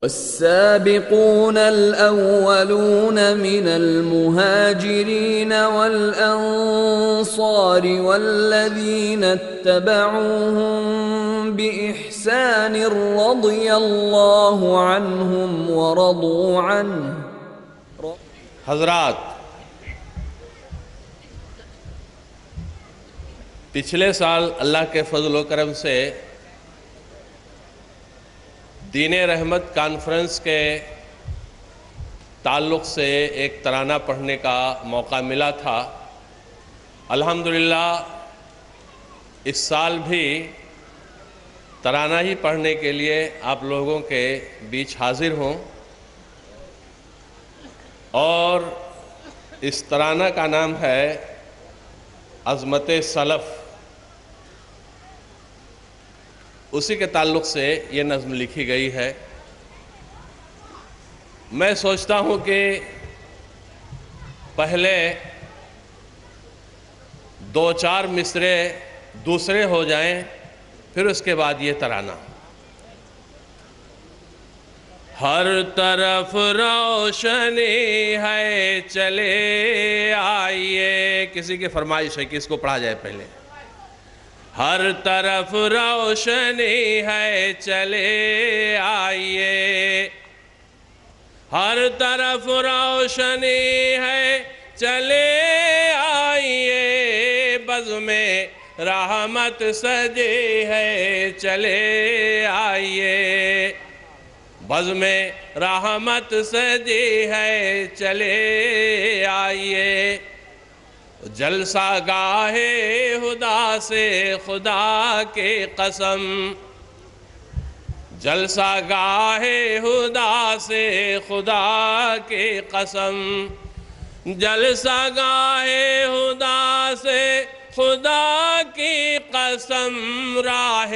والسابقون الأولون من المهاجرين والأنصار والذين اتبعوهم بإحسان رضي الله عنهم ورضوا عنه. حضرات، پچھلے سال اللہ کے فضل و کرم سے دین رحمت کانفرنس کے تعلق سے ایک ترانہ پڑھنے کا موقع ملا تھا. الحمدللہ اس سال بھی ترانہ ہی پڑھنے کے لیے آپ لوگوں کے بیچ حاضر ہوں، اور اس ترانہ کا نام ہے عظمت سلف. اسی کے تعلق سے یہ نظم لکھی گئی ہے. میں سوچتا ہوں کہ پہلے دو چار مصرعے دوسرے ہو جائیں، پھر اس کے بعد یہ ترانہ. ہر طرف روشنی ہے چلے آئیے، کسی کی فرمائش ہے کہ اس کو پڑھا جائے پہلے. ہر طرف روشنی ہے چلے آئیے، ہر طرف روشنی ہے چلے آئیے، بزم رحمت سجی ہے چلے آئیے، بزم رحمت سجی ہے چلے آئیے. جلسہ گاہ خدا سے خدا کی قسم، جلسہ گاہ خدا سے خدا کی قسم، جلسہ گاہ خدا سے خدا کی قسم، راہ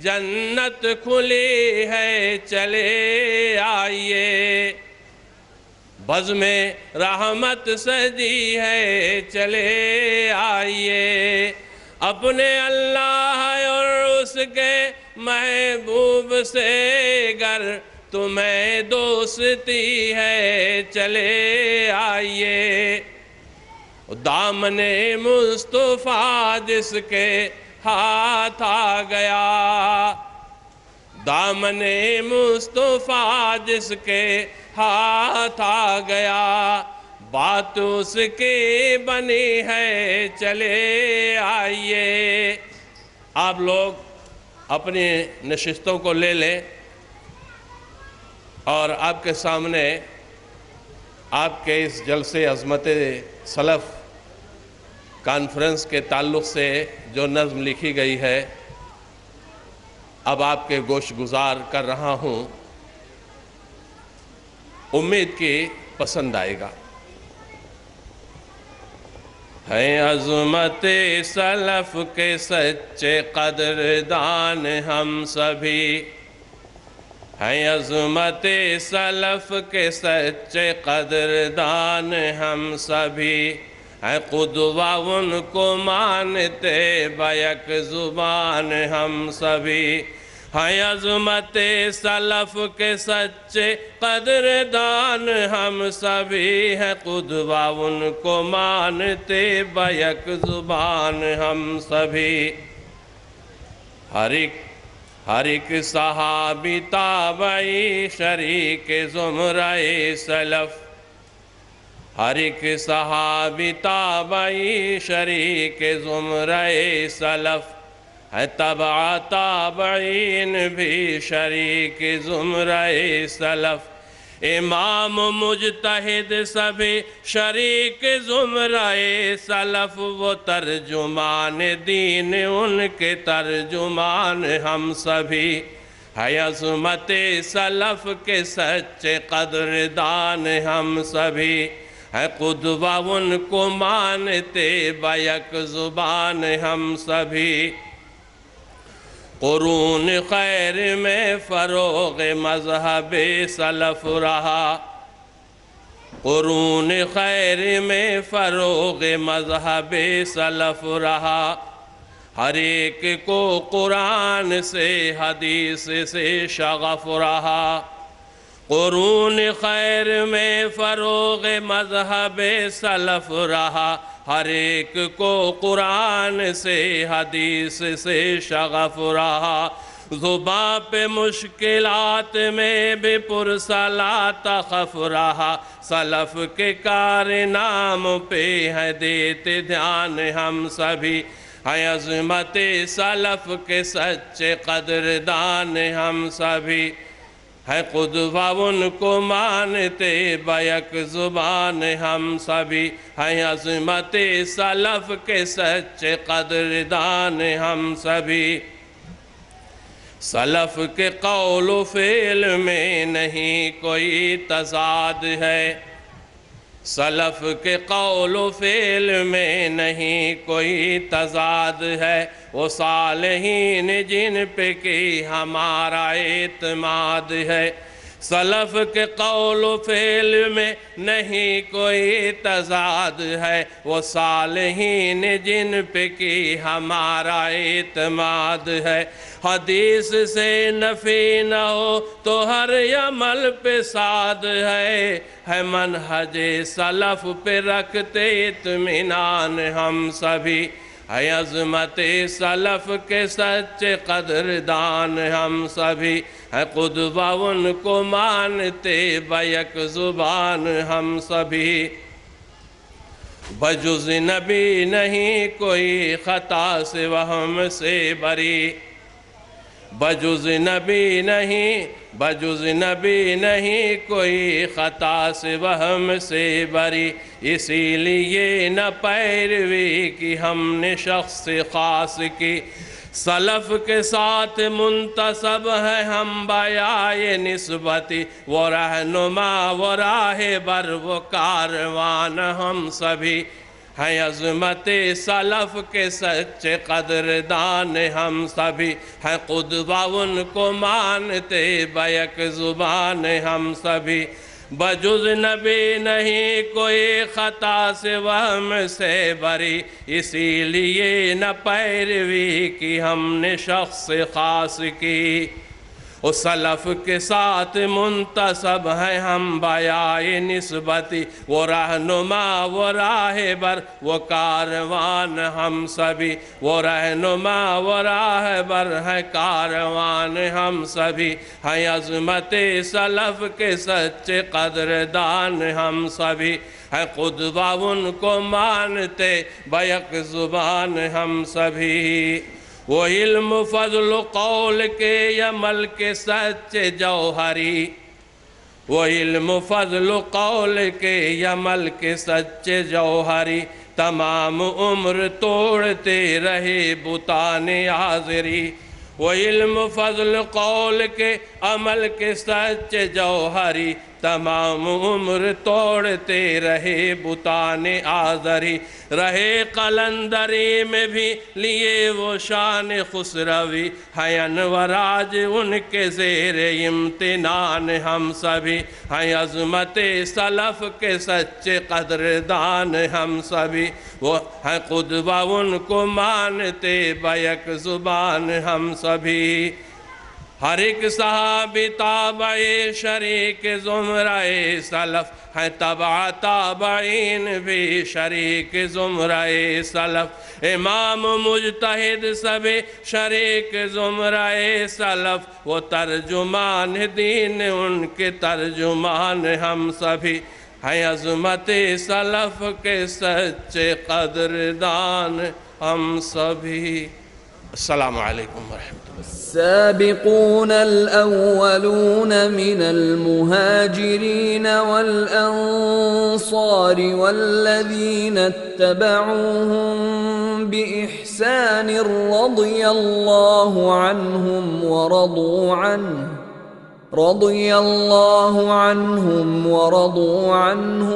جنت کھلی ہے چلے آئیے، بزم رحمت سجی ہے چلے آئیے. اپنے اللہ اور اس کے محبوب سے گر تمہیں دوستی ہے چلے آئیے، دامن مصطفیٰ جس کے ہاتھ آ گیا، دامن مصطفیٰ جس کے ہاتھ آ گیا، بات اس کی بنی ہے چلے آئیے. آپ لوگ اپنی نشستوں کو لے لیں، اور آپ کے سامنے آپ کے اس جلسے عظمت سلف کانفرنس کے تعلق سے جو نظم لکھی گئی ہے اب آپ کے گوش گزار کر رہا ہوں. امید کی پسند آئے گا. ہے عظمت سلف کے سچے قدردان ہم سبھی، ہے عظمت سلف کے سچے قدردان ہم سبھی، ہے قدوہ ان کو مانتے بیک زبان ہم سبھی، ہے عظمت سلف کے سچے قدردان ہم سبھی، ہے قدوہ ان کو مانتے بیک زبان ہم سبھی. ہر ایک صحابی تابعی شریک زمرہ سلف، ہر ایک صحابی تابعی شریک زمرہ سلف، ہے تبع تابعین بھی شریک زمرہ سلف، امام مجتہد سبھی شریک زمرہ سلف، وہ ترجمان دین ان کے ترجمان ہم سبھی، ہے عظمت سلف کے سچے قدردان ہم سبھی، ہے قدوہ ان کو مانتے بیک زبان ہم سبھی. قرون خیر میں فروغ مذہب سلف رہا، قرون خیر میں فروغ مذہب سلف رہا، ہر ایک کو قرآن سے حدیث سے شغف رہا، قرون خیر میں فروغ مذہب سلف رہا، ہر ایک کو قرآن سے حدیث سے شغف رہا، زباں پہ مشکلات میں بھی پرسلا تخف رہا، سلف کے کارنام پہ ہے دیتے دھیان ہم سبھی، ہے عظمت سلف کے سچے قدردان ہم سبھی، ہے قدوہ ان کو مانتے بیک زبان ہم سبھی، ہے عظمت سلف کے سچے قدردان ہم سبھی، سلف کے قول و فعل میں نہیں کوئی تضاد ہے، سلف کے قول و فعل میں نہیں کوئی تضاد ہے، وہ صالحین جن پہ کی ہمارا اعتماد ہے، سلف کے قول و فعل میں نہیں کوئی تضاد ہے، وہ صالحین جن پہ کی ہمارا اعتماد ہے، حدیث سے نفی نہ ہو تو ہر عمل پہ صاد ہے منہج سلف پہ رکھتے اطمینان ہم سبھی، ہے عظمت سلف کے سچے قدردان ہم سبھی، ہے قدوہ ان کو مانتے بیک زبان ہم سبھی، بجز نبی نہیں کوئی خطا سے وہم سے بری، بجز نبی نہیں کوئی خطا سے وہم سے بری، اسی لیے نہ پیروی کی ہم نے شخص خاص کی، سلف کے ساتھ منتسب ہے ہم بیائے نسبتی، وہ رہنما وہ راہ بر وہ کاروان ہم سبھی، ہے عظمت سلف کے سچے قدردان ہم سبھی، ہے قدوہ ان کو مانتے بیک زبان ہم سبھی، بجز نبی نہیں کوئی خطا سے وہم سے بری، اسی لیے نہ پیروی کی ہم نے شخص خاص کی، اس سلف کے ساتھ منتسب ہیں ہم بیائے نسبتی، وہ رہنما وہ راہ بر وہ کاروان ہم سبھی، وہ رہنما وہ راہ بر ہے کاروان ہم سبھی، ہے عظمت سلف کے سچے قدردان ہم سبھی، ہے قدوہ ان کو مانتے بیک زبان ہم سبھی، وہ علم فضل قول کے عمل کے سچے جوہری، وہ علم فضل قول کے عمل کے سچے جوہری، تمام عمر توڑتے رہے بتان حاضری، وہ علم فضل قول کے عمل کے سچے جوہری، تمام عمر توڑتے رہے بتان آزری، رہے قلندری میں بھی لیے وہ شان خسروی، ہے انوراج ان کے زیر امتنان ہم سبھی، ہے عظمت سلف کے سچے قدردان ہم سبھی، وہ ہے قدوہ ان کو مانتے بیک زبان ہم سبھی، ہر ایک صحابی تابعی شریک زمرہ سلف، ہے تبع تابعین بھی شریک زمرہ سلف، امام مجتہد سبھی شریک زمرہ سلف، وہ ترجمان دین ان کے ترجمان ہم سبھی، ہے عظمت سلف کے سچے قدردان ہم سبھی۔ السلام علیکم ورحمۃ اللہ۔ السابقون الأولون من المهاجرين والأنصار والذين اتبعوهم بإحسان رضي الله عنهم ورضوا عنه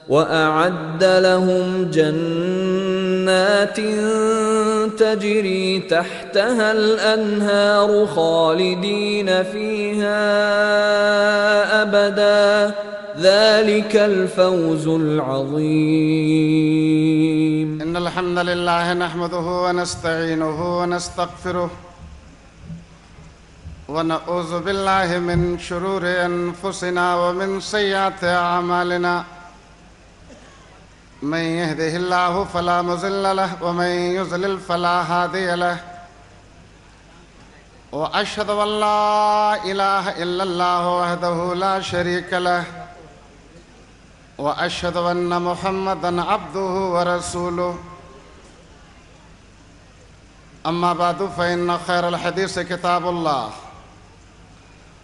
وأعد لهم جنات تجري تحتها الأنهار خالدين فيها أبدا ذلك الفوز العظيم. إن الحمد لله نحمده ونستعينه ونستغفره ونعوذ بالله من شرور أنفسنا ومن سيئات أعمالنا من يهده الله فلا مضل له ومن يضلل فلا هادي له وأشهد أن لا إله إلا الله وحده لا شريك له وأشهد أن محمدًا عبده ورسوله أما بعد فإن خير الحديث كتاب الله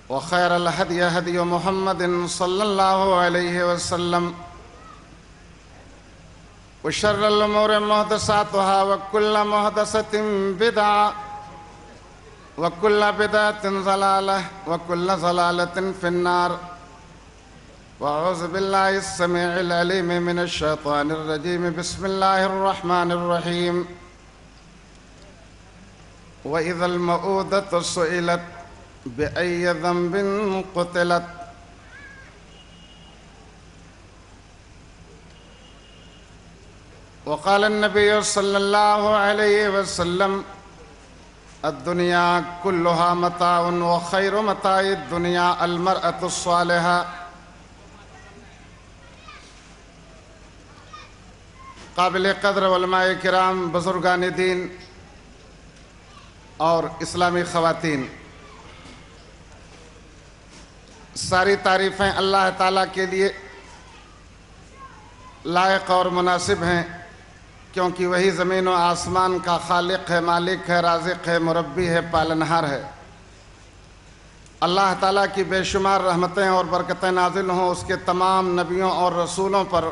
وخير الهدي هدي محمد صلى الله عليه وسلم وشر الأمور محدثاتها وكل محدثة بدعة وكل بدعة ضلالة وكل ضلالة في النار. وأعوذ بالله السميع العليم من الشيطان الرجيم. بسم الله الرحمن الرحيم. وإذا الموءودة سئلت بأي ذنب قتلت. وقال النبي صلى الله عليه وسلم الدنيا كلها متاع وخير متاع الدنيا المرأة الصالحة. قابل قدر علماء کرام، بزرگان دین اور اسلامی خواتین، ساری تعریفیں اللہ تعالیٰ کے لیے لائق اور مناسب ہیں، کیونکہ وہی زمین و آسمان کا خالق ہے، مالک ہے، رازق ہے، مربی ہے، پالنہار ہے۔ اللہ تعالیٰ کی بے شمار رحمتیں اور برکتیں نازل ہوں اس کے تمام نبیوں اور رسولوں پر،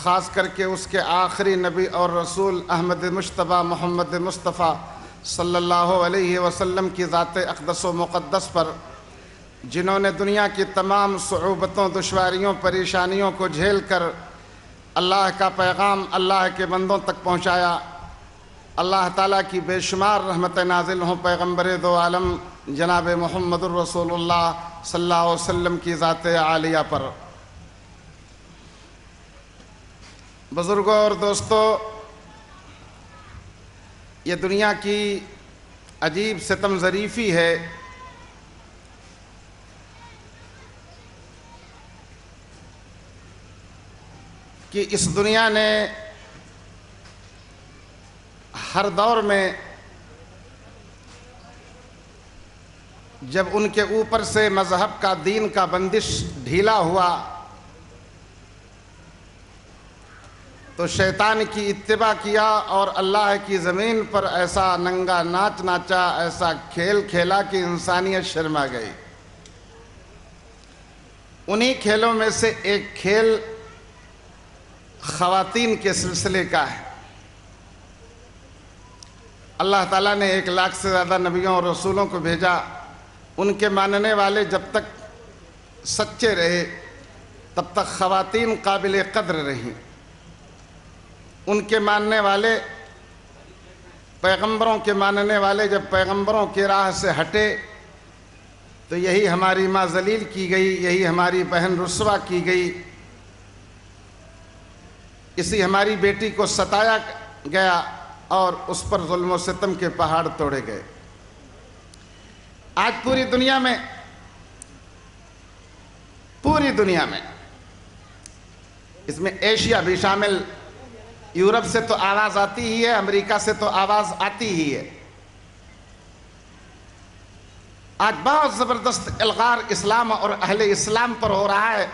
خاص کر کے اس کے آخری نبی اور رسول احمد مجتبیٰ محمد مصطفیٰ صلی اللہ علیہ وسلم کی ذات اقدس و مقدس پر، جنہوں نے دنیا کی تمام صعوبتوں، دشواریوں، پریشانیوں کو جھیل کر اللہ کا پیغام اللہ کے بندوں تک پہنچایا۔ اللہ تعالیٰ کی بے شمار رحمتیں نازل ہوں پیغمبر دو عالم جناب محمد الرسول اللہ صلی اللہ علیہ وسلم کی ذات عالیہ پر۔ بزرگوں اور دوستو، یہ دنیا کی عجیب ستم ظریفی ہے کہ اس دنیا نے ہر دور میں جب ان کے اوپر سے مذہب کا، دین کا بندش ڈھیلا ہوا تو شیطان کی اتباع کیا اور اللہ کی زمین پر ایسا ننگا ناچ ناچا، ایسا کھیل کھیلا کہ انسانیت شرما گئی۔ انہی کھیلوں میں سے ایک کھیل خواتین کے سلسلے کا ہے۔ اللہ تعالیٰ نے 1 لاکھ سے زیادہ نبیوں اور رسولوں کو بھیجا، ان کے ماننے والے جب تک سچے رہے تب تک خواتین قابل قدر رہیں۔ ان کے ماننے والے، پیغمبروں کے ماننے والے جب پیغمبروں کی راہ سے ہٹے تو یہی ہماری ماں ذلیل کی گئی، یہی ہماری بہن رسوا کی گئی، اسی ہماری بیٹی کو ستایا گیا اور اس پر ظلم و ستم کے پہاڑ توڑے گئے۔ آج پوری دنیا میں اس میں ایشیا بھی شامل، یورپ سے تو آواز آتی ہی ہے، امریکہ سے تو آواز آتی ہی ہے۔ آج بہت زبردست الغار اسلام اور اہل اسلام پر ہو رہا ہے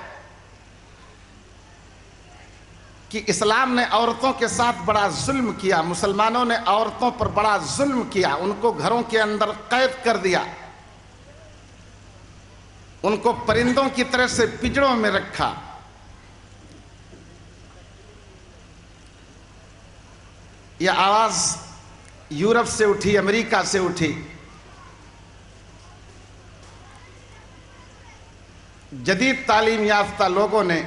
کہ اسلام نے عورتوں کے ساتھ بڑا ظلم کیا، مسلمانوں نے عورتوں پر بڑا ظلم کیا، ان کو گھروں کے اندر قید کر دیا، ان کو پرندوں کی طرح سے پنجروں میں رکھا۔ یہ آواز یورپ سے اٹھی، امریکہ سے اٹھی۔ جدید تعلیم یافتہ لوگوں نے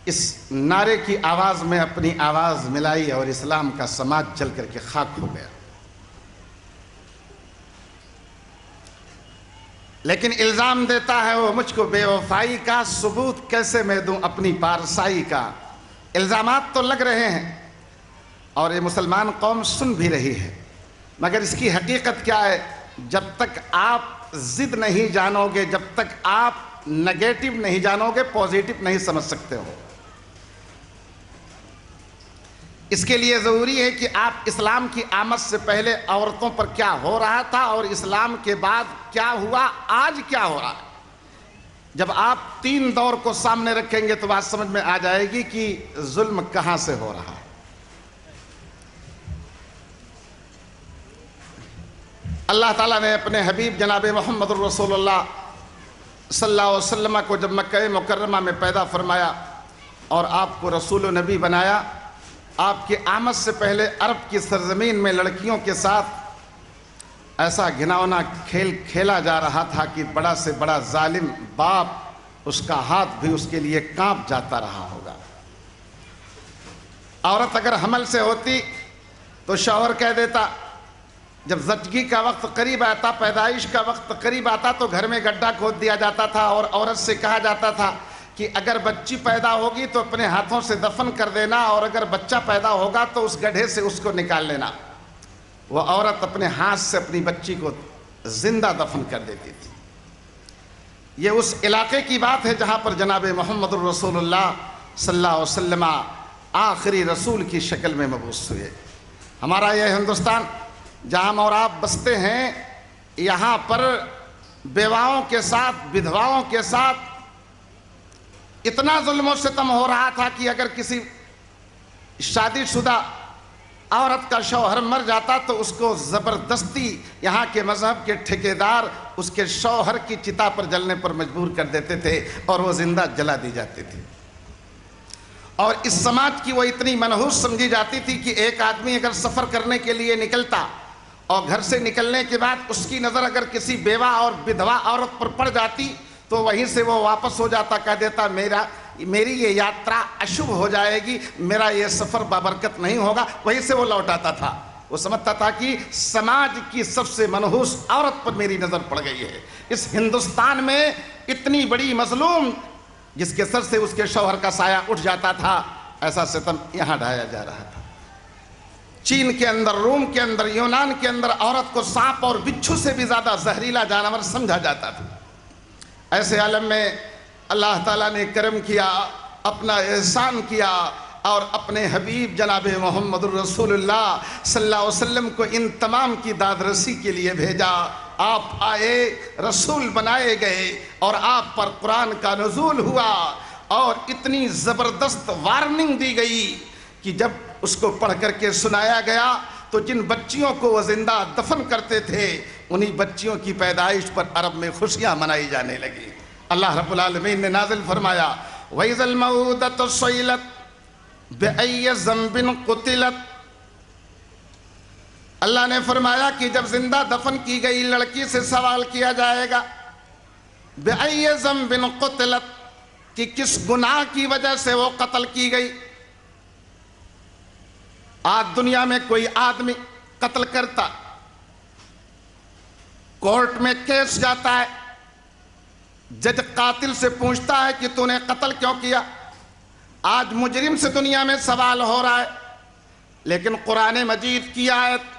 اس نعرے کی آواز میں اپنی آواز ملائی اور اسلام کا سماج جل کر کے خاک ہو گیا۔ لیکن الزام دیتا ہے وہ مجھ کو بے وفائی کا، ثبوت کیسے میں دوں اپنی پارسائی کا۔ الزامات تو لگ رہے ہیں اور یہ مسلمان قوم سن بھی رہی ہے، مگر اس کی حقیقت کیا ہے؟ جب تک آپ ضد نہیں جانو گے، جب تک آپ نگیٹو نہیں جانو گے، پوزیٹو نہیں سمجھ سکتے ہو۔ اس کے لیے ضروری ہے کہ آپ اسلام کی آمد سے پہلے عورتوں پر کیا ہو رہا تھا اور اسلام کے بعد کیا ہوا، آج کیا ہو رہا ہے۔ جب آپ تین دور کو سامنے رکھیں گے تو بات سمجھ میں آ جائے گی کہ ظلم کہاں سے ہو رہا ہے۔ اللہ تعالیٰ نے اپنے حبیب جناب محمد الرسول اللہ صلی اللہ علیہ وسلم کو جب مکہ مکرمہ میں پیدا فرمایا اور آپ کو رسول و نبی بنایا، آپ کی آمد سے پہلے عرب کی سرزمین میں لڑکیوں کے ساتھ ایسا گھناؤنا کھیل کھیلا جا رہا تھا کہ بڑا سے بڑا ظالم باپ اس کا ہاتھ بھی اس کے لیے کانپ جاتا رہا ہوگا۔ عورت اگر حمل سے ہوتی تو شوہر کہہ دیتا، جب زچگی کا وقت قریب آتا، پیدائش کا وقت قریب آتا تو گھر میں گڈھا کھود دیا جاتا تھا اور عورت سے کہا جاتا تھا کہ اگر بچی پیدا ہوگی تو اپنے ہاتھوں سے دفن کر دینا، اور اگر بچہ پیدا ہوگا تو اس گڈھے سے اس کو نکال لینا۔ وہ عورت اپنے ہاتھ سے اپنی بچی کو زندہ دفن کر دیتی تھی۔ یہ اس علاقے کی بات ہے جہاں پر جناب محمد الرسول اللہ صلی اللہ علیہ وسلم آخری رسول کی شکل میں مبعوث ہوئے۔ ہمارا یہ ہندوستان جہاں ہم اور آپ بستے ہیں، یہاں پر بیواؤں کے ساتھ، بدھواؤں کے ساتھ اتنا ظلم و ستم ہو رہا تھا کہ اگر کسی شادی شدہ عورت کا شوہر مر جاتا تو اس کو زبردستی یہاں کے مذہب کے ٹھیکیدار اس کے شوہر کی چتا پر جلنے پر مجبور کر دیتے تھے اور وہ زندہ جلا دی جاتی تھی۔ اور اس سماج کی وہ اتنی منحوس سمجھی جاتی تھی کہ ایک آدمی اگر سفر کرنے کے لیے نکلتا اور گھر سے نکلنے کے بعد اس کی نظر اگر کسی بیوہ اور بدھوا عورت پر پڑ جاتی تو وہیں سے وہ واپس ہو جاتا، کہہ دیتا میری یہ یاترا اشبھ ہو جائے گی، میرا یہ سفر بابرکت نہیں ہوگا، وہیں سے وہ لوٹ آتا تھا۔ وہ سمجھتا تھا کہ سماج کی سب سے منحوس عورت پر میری نظر پڑ گئی ہے۔ اس ہندوستان میں اتنی بڑی مظلوم جس کے سر سے اس کے شوہر کا سایہ اٹھ جاتا تھا، ایسا ستم یہاں ڈھایا جا رہا تھا۔ چین کے اندر، روم کے اندر، یونان کے اندر عورت کو سانپ اور بچھو سے بھی زیادہ زہریلا جانور سمجھا جاتا تھا۔ ایسے عالم میں اللہ تعالیٰ نے کرم کیا، اپنا احسان کیا اور اپنے حبیب جناب محمد الرسول اللہ صلی اللہ علیہ وسلم کو ان تمام کی داد رسی کے لیے بھیجا۔ آپ آئے، رسول بنائے گئے اور آپ پر قرآن کا نزول ہوا اور اتنی زبردست وارننگ دی گئی کہ جب اس کو پڑھ کر کے سنایا گیا تو جن بچیوں کو وہ زندہ دفن کرتے تھے انہی بچیوں کی پیدائش پر عرب میں خوشیاں منائی جانے لگی۔ اللہ رب العالمین نے نازل فرمایا وَإِذَا الْمَوْءُودَةُ سُئِلَتْ بِأَيِّ ذَنبٍ قُتِلَتْ۔ اللہ نے فرمایا کہ جب زندہ دفن کی گئی لڑکی سے سوال کیا جائے گا بِأَيِّ ذَنبٍ قُتِلَتْ، کہ کس گناہ کی وجہ سے وہ قتل کی گئی۔ آج دنیا میں کوئی آدمی قتل کرتا، کورٹ میں کیس جاتا ہے، جج قاتل سے پوچھتا ہے کہ تو نے قتل کیوں کیا۔ آج مجرم سے دنیا میں سوال ہو رہا ہے، لیکن قرآن مجید کی آیت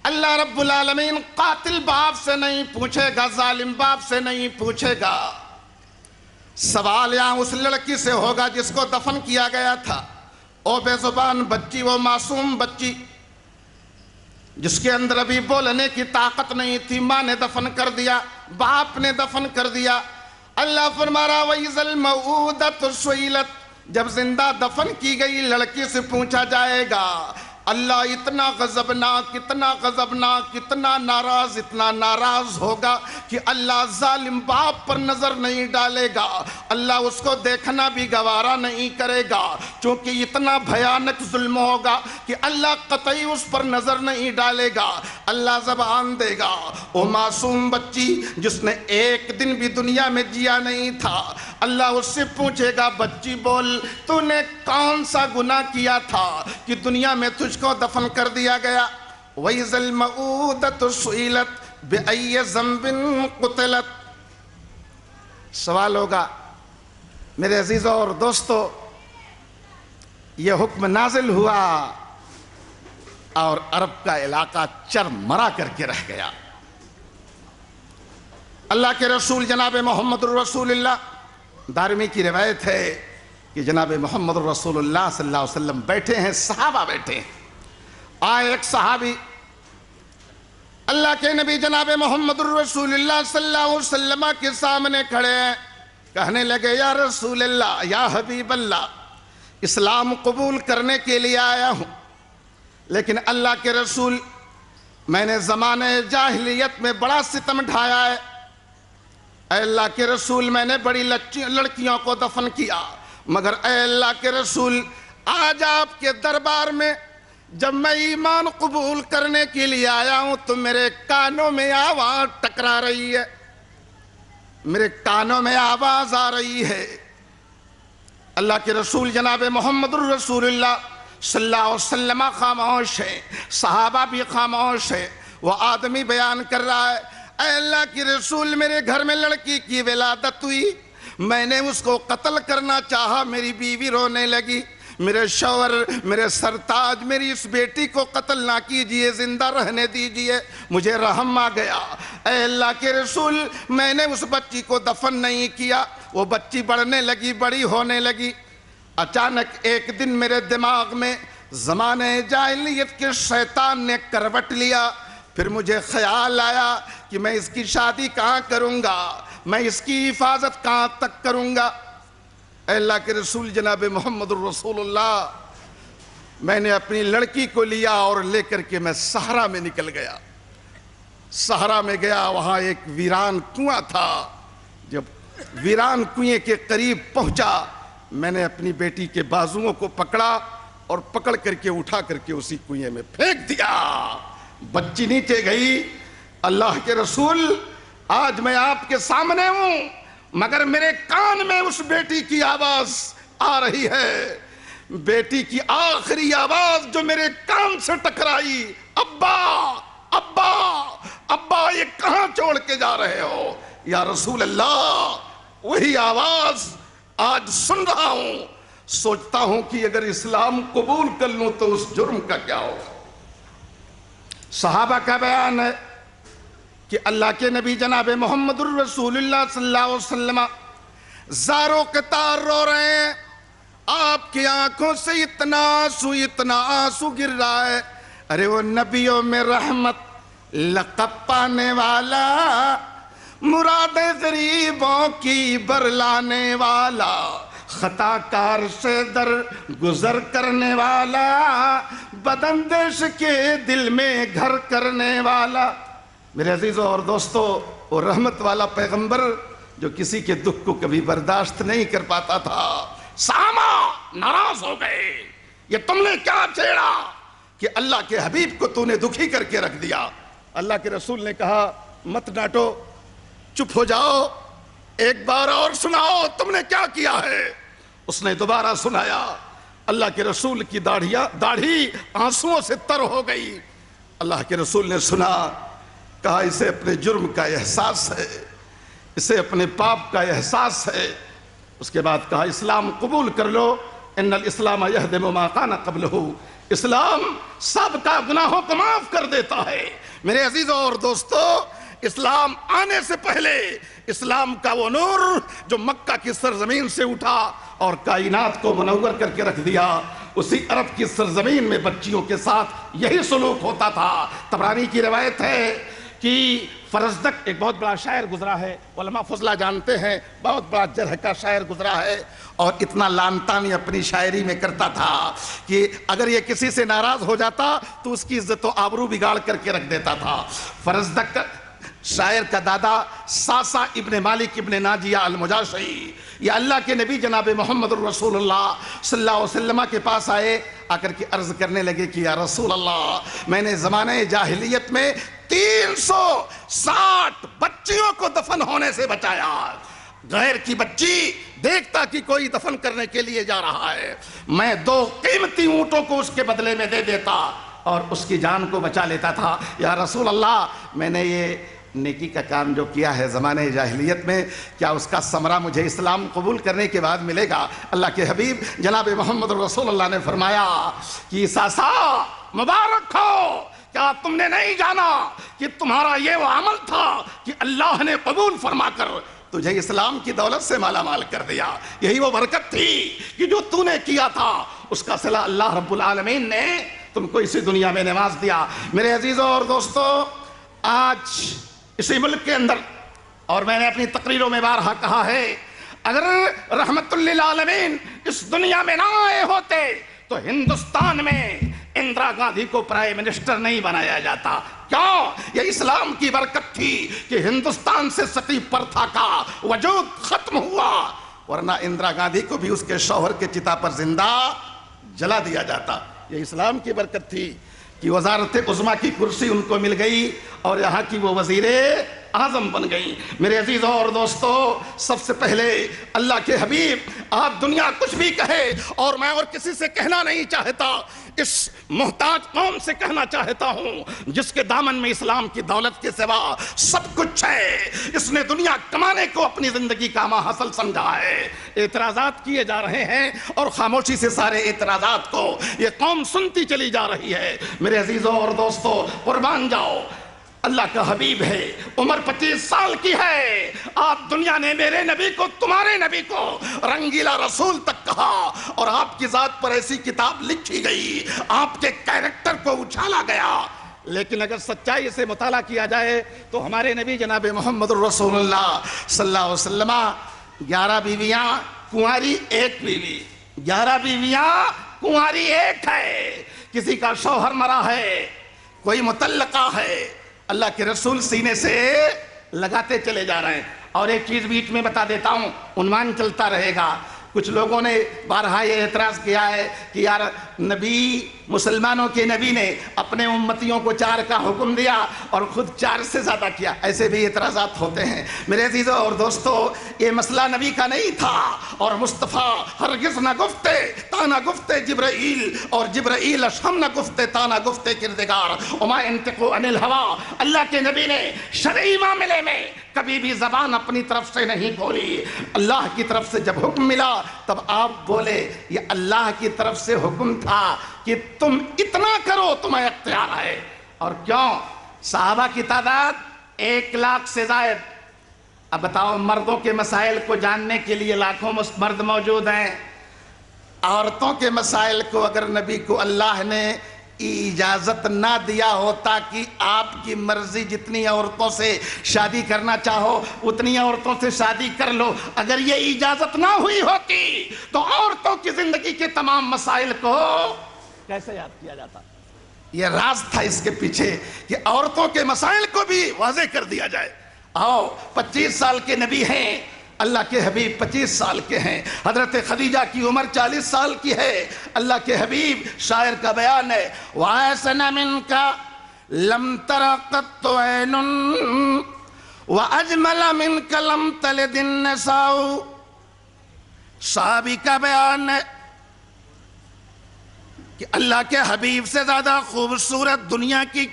اللہ رب العالمین قاتل باپ سے نہیں پوچھے گا، ظالم باپ سے نہیں پوچھے گا، سوال یہاں اس لڑکی سے ہوگا جس کو دفن کیا گیا تھا۔ او بے زبان بچی، وہ معصوم بچی جس کے اندر ابھی بولنے کی طاقت نہیں تھی، ماں نے دفن کر دیا، باپ نے دفن کر دیا۔ اللہ فرما رہا وَإِذَا الْمَوْءُودَةُ سُئِلَتْ، جب زندہ دفن کی گئی لڑکی سے پوچھا جائے گا۔ اللہ اتنا غضبناک، اتنا غضبناک، اتنا ناراض ہوگا کہ اللہ ظالم باپ پر نظر نہیں ڈالے گا، اللہ اس کو دیکھنا بھی گوارا نہیں کرے گا، چونکہ اتنا بھیانک ظلم ہوگا کہ اللہ قطعی اس پر نظر نہیں ڈالے گا۔ اللہ زبان دے گا، وہ معصوم بچی جس نے ایک دن بھی دنیا میں جیا نہیں تھا، اللہ اس سے پوچھے گا بچی بول تو نے کون سا گناہ کیا تھا کہ دنیا میں تجھ کو دفن کر دیا گیا؟ وَإِذَا الْمَوْءُودَةُ سُئِلَتْ بِأَيِّ ذَنبٍ قُتِلَتْ۔ سوال ہوگا میرے عزیزوں اور دوستو، یہ حکم نازل ہوا اور عرب کا علاقہ چرمرا کر کے رہ گیا۔ اللہ کے رسول جناب محمد الرسول اللہ، دارمی کی روایت ہے کہ جناب محمد الرسول اللہ صلی اللہ علیہ وسلم بیٹھے ہیں، صحابہ بیٹھے ہیں، آئے ایک صحابی اللہ کے نبی جناب محمد الرسول اللہ صلی اللہ علیہ وسلم کے سامنے کھڑے ہیں، کہنے لگے یا رسول اللہ، یا حبیب اللہ، اسلام قبول کرنے کے لیے آیا ہوں، لیکن اللہ کے رسول میں نے زمانہ جاہلیت میں بڑا ستم ڈھایا ہے، اے اللہ کے رسول میں نے بڑی لڑکیوں کو دفن کیا، مگر اے اللہ کے رسول آج آپ کے دربار میں جب میں ایمان قبول کرنے کے لیے آیا ہوں تو میرے کانوں میں آواز ٹکرا رہی ہے، میرے کانوں میں آواز آ رہی ہے۔ اللہ کے رسول جناب محمد الرسول اللہ صلی اللہ علیہ وسلم خاموش ہے، صحابہ بھی خاموش ہے، وہ آدمی بیان کر رہا ہے، اے اللہ کے رسول میرے گھر میں لڑکی کی ولادت ہوئی، میں نے اس کو قتل کرنا چاہا، میری بیوی رونے لگی، میرے شوہر، میرے سرتاج، میری اس بیٹی کو قتل نہ کیجئے، زندہ رہنے دیجئے، مجھے رحم آ گیا، اے اللہ کے رسول میں نے اس بچی کو دفن نہیں کیا، وہ بچی بڑھنے لگی، بڑی ہونے لگی، اچانک ایک دن میرے دماغ میں زمانہ جاہلیت کے شیطان نے کروٹ لیا، پھر مجھے خیال آیا کہ میں اس کی شادی کہاں کروں گا، میں اس کی حفاظت کہاں تک کروں گا۔ اے اللہ کے رسول جناب محمد الرسول اللہ، میں نے اپنی لڑکی کو لیا اور لے کر کے میں صحرا میں نکل گیا، صحرا میں گیا، وہاں ایک ویران کنواں تھا، جب ویران کنویں کے قریب پہنچا میں نے اپنی بیٹی کے بازوؤں کو پکڑا اور پکڑ کر کے اٹھا کر کے اسی کنویں میں پھینک دیا، بچی نیچے گئی۔ اللہ کے رسول آج میں آپ کے سامنے ہوں مگر میرے کان میں اس بیٹی کی آواز آ رہی ہے، بیٹی کی آخری آواز جو میرے کان سے ٹکرائی، ابا ابا ابا یہ کہاں چھوڑ کے جا رہے ہو یا رسول اللہ؟ وہی آواز آج سن رہا ہوں، سوچتا ہوں کہ اگر اسلام قبول کر لوں تو اس جرم کا کیا ہوگا۔ صحابہ کا بیان ہے کہ اللہ کے نبی جناب محمد الرسول اللہ صلی اللہ علیہ وسلم زاروں قطار رو رہے ہیں، آپ کی آنکھوں سے اتنا آنسو گر رہا ہے، ارے وہ نبیوں میں رحمت لقب پانے والا، مراد غریبوں کی برلانے والا، خطا کار سے در گزر کرنے والا، بداندیش کے دل میں گھر کرنے والا۔ میرے عزیزوں اور دوستو، وہ رحمت والا پیغمبر جو کسی کے دکھ کو کبھی برداشت نہیں کر پاتا تھا، سامہ ناراض ہو گئے، یہ تم نے کیا چھیڑا کہ اللہ کے حبیب کو تو نے دکھی کر کے رکھ دیا۔ اللہ کے رسول نے کہا مت ڈانٹو، چپ ہو جاؤ، ایک بار اور سناؤ تم نے کیا کیا ہے۔ اس نے دوبارہ سنایا، اللہ کے رسول کی داڑھی آنسوؤں سے تر ہو گئی۔ اللہ کے رسول نے سنا، کہا اسے اپنے جرم کا احساس ہے، اسے اپنے پاپ کا احساس ہے۔ اس کے بعد کہا اسلام قبول کر لو، ان الاسلام یہدم ما کان قبلہ، اسلام سب کا گناہوں کو معاف کر دیتا ہے۔ میرے عزیزوں اور دوستو، اسلام آنے سے پہلے اسلام کا وہ نور جو مکہ کی سرزمین سے اٹھا اور کائنات کو منور کر کے رکھ دیا، اسی عرب کی سرزمین میں بچیوں کے ساتھ یہی سلوک ہوتا تھا۔ طبرانی کی روایت ہے کہ فرزدق ایک بہت بڑا شاعر گزرا ہے، علماء فضلہ جانتے ہیں، بہت بڑا جرح کا شاعر گزرا ہے، اور اتنا لان تانی اپنی شاعری میں کرتا تھا کہ اگر یہ کسی سے ناراض ہو جاتا تو اس کی عزت و آبرو بگاڑ کر کے رکھ دیتا تھا۔ فرزدق شاعر کا دادا ساسا ابن مالک ابن ناجیہ المجاشعی، یہ اللہ کے نبی جناب محمد الرسول اللہ صلی اللہ علیہ وسلم کے پاس آئے، آ کر کے عرض کرنے لگے کہ یا رسول اللہ، میں نے زمانہ جاہلیت میں 360 بچیوں کو دفن ہونے سے بچایا، غیر کی بچی دیکھتا کہ کوئی دفن کرنے کے لیے جا رہا ہے، میں 2 قیمتی اونٹوں کو اس کے بدلے میں دے دیتا اور اس کی جان کو بچا لیتا تھا۔ یا رسول اللہ، میں نے یہ نیکی کا کام جو کیا ہے زمانے جاہلیت میں، کیا اس کا ثمرہ مجھے اسلام قبول کرنے کے بعد ملے گا؟ اللہ کے حبیب جناب محمد رسول اللہ نے فرمایا کہ ساسا مبارک ہو، کیا تم نے نہیں جانا کہ تمہارا یہ وہ عمل تھا کہ اللہ نے قبول فرما کر تجھے اسلام کی دولت سے مالا مال کر دیا؟ یہی وہ برکت تھی کہ جو تو نے کیا تھا اس کا صلہ اللہ رب العالمین نے تم کو اسی دنیا میں نواز دیا۔ میرے عزیزوں اور دوستو، آج اسی ملک کے اندر، اور میں نے اپنی تقریروں میں بارہا کہا ہے، اگر رحمت للعالمین اس دنیا میں نہ آئے ہوتے تو ہندوستان میں اندرا گاندھی کو پرائم منسٹر نہیں بنایا جاتا۔ کیوں؟ یہ اسلام کی برکت تھی کہ ہندوستان سے ستی پرتھا کا وجود ختم ہوا، ورنہ اندرا گاندھی کو بھی اس کے شوہر کے چتا پر زندہ جلا دیا جاتا۔ یہ اسلام کی برکت تھی کہ وزارت عظمیٰ کی کرسی ان کو مل گئی اور یہاں کی وہ وزیر اعظم بن گئی۔ میرے عزیزوں اور دوستو، سب سے پہلے اللہ کے حبیب، آپ دنیا کچھ بھی کہے اور میں اور کسی سے کہنا نہیں چاہتا، اس محتاج قوم سے کہنا چاہتا ہوں جس کے دامن میں اسلام کی دولت کے سوا سب کچھ ہے، اس نے دنیا کمانے کو اپنی زندگی کا ماحصل سمجھا ہے۔ اعتراضات کیے جا رہے ہیں اور خاموشی سے سارے اعتراضات کو یہ قوم سنتی چلی جا رہی ہے۔ میرے عزیزوں اور دوستو، قربان جاؤ، اللہ کا حبیب ہے، عمر 25 سال کی ہے، آپ دنیا نے میرے نبی کو، تمہارے نبی کو رنگیلا رسول تک کہا، اور آپ کی ذات پر ایسی کتاب لکھی گئی، آپ کے کیریکٹر کو اچھالا گیا۔ لیکن اگر سچائی سے مطالعہ کیا جائے تو ہمارے نبی جناب محمد رسول اللہ صلی اللہ علیہ وسلم 11 بیویاں، کنواری 1 بیوی، 11 بیویاں، کنواری 1 ہے، کسی کا شوہر مرا ہے، کوئی مطلقہ ہے، اللہ کے رسول سینے سے لگاتے چلے جا رہے ہیں۔ اور ایک چیز بیچ میں بتا دیتا ہوں، عنوان چلتا رہے گا۔ کچھ لوگوں نے بارہا یہ اعتراض کیا ہے کہ یار نبی، مسلمانوں کے نبی نے اپنے امتیوں کو 4 کا حکم دیا اور خود 4 سے زیادہ کیا، ایسے بھی اعتراضات ہوتے ہیں۔ میرے عزیزوں اور دوستو، یہ مسئلہ نبی کا نہیں تھا، اور مصطفیٰ ہرگز نہ گفتے تانا گفتے جبرائیل، اور جبرائیل ہم نہ گفتے تانا گفتے کردگار، وما ينطق عن الهوى۔ اللہ کے نبی نے شرعی معاملے میں کبھی بھی زبان اپنی طرف سے نہیں کھولی، اللہ کی طرف سے جب حکم ملا تب آپ بولے، یہ اللہ کی طرف سے حکم تھا کہ تم اتنا کرو، تمہیں اختیار ہے۔ اور کیوں؟ صحابہ کی تعداد 1 لاکھ سے زائد۔ اب بتاؤ، مردوں کے مسائل کو جاننے کے لیے لاکھوں مرد موجود ہیں، عورتوں کے مسائل کو اگر نبی کو اللہ نے اجازت نہ دیا ہوتا کہ آپ کی مرضی جتنی عورتوں سے شادی کرنا چاہو اتنی عورتوں سے شادی کر لو، اگر یہ اجازت نہ ہوئی ہوتی تو عورتوں کی زندگی کے تمام مسائل کو کیسے یاد کیا جاتا؟ یہ راز تھا اس کے پیچھے کہ عورتوں کے مسائل کو بھی واضح کر دیا جائے۔ آؤ، 25 سال کے نبی ہیں، اللہ کے حبیب 25 سال کے ہیں، حضرت خدیجہ کی عمر 40 سال کی ہے، اللہ کے حبیب، شاعر کا بیان ہے، وَأَحْسَنَ مِنْكَ لَمْ تَرَ قَطُّ عَيْنٌ وَأَجْمَلَ مِنْكَ لَمْ تَلِدِ النِّسَاءُ۔ صحابی کا بیان ہے کہ اللہ کے حبیب سے زیادہ خوبصورت دنیا کی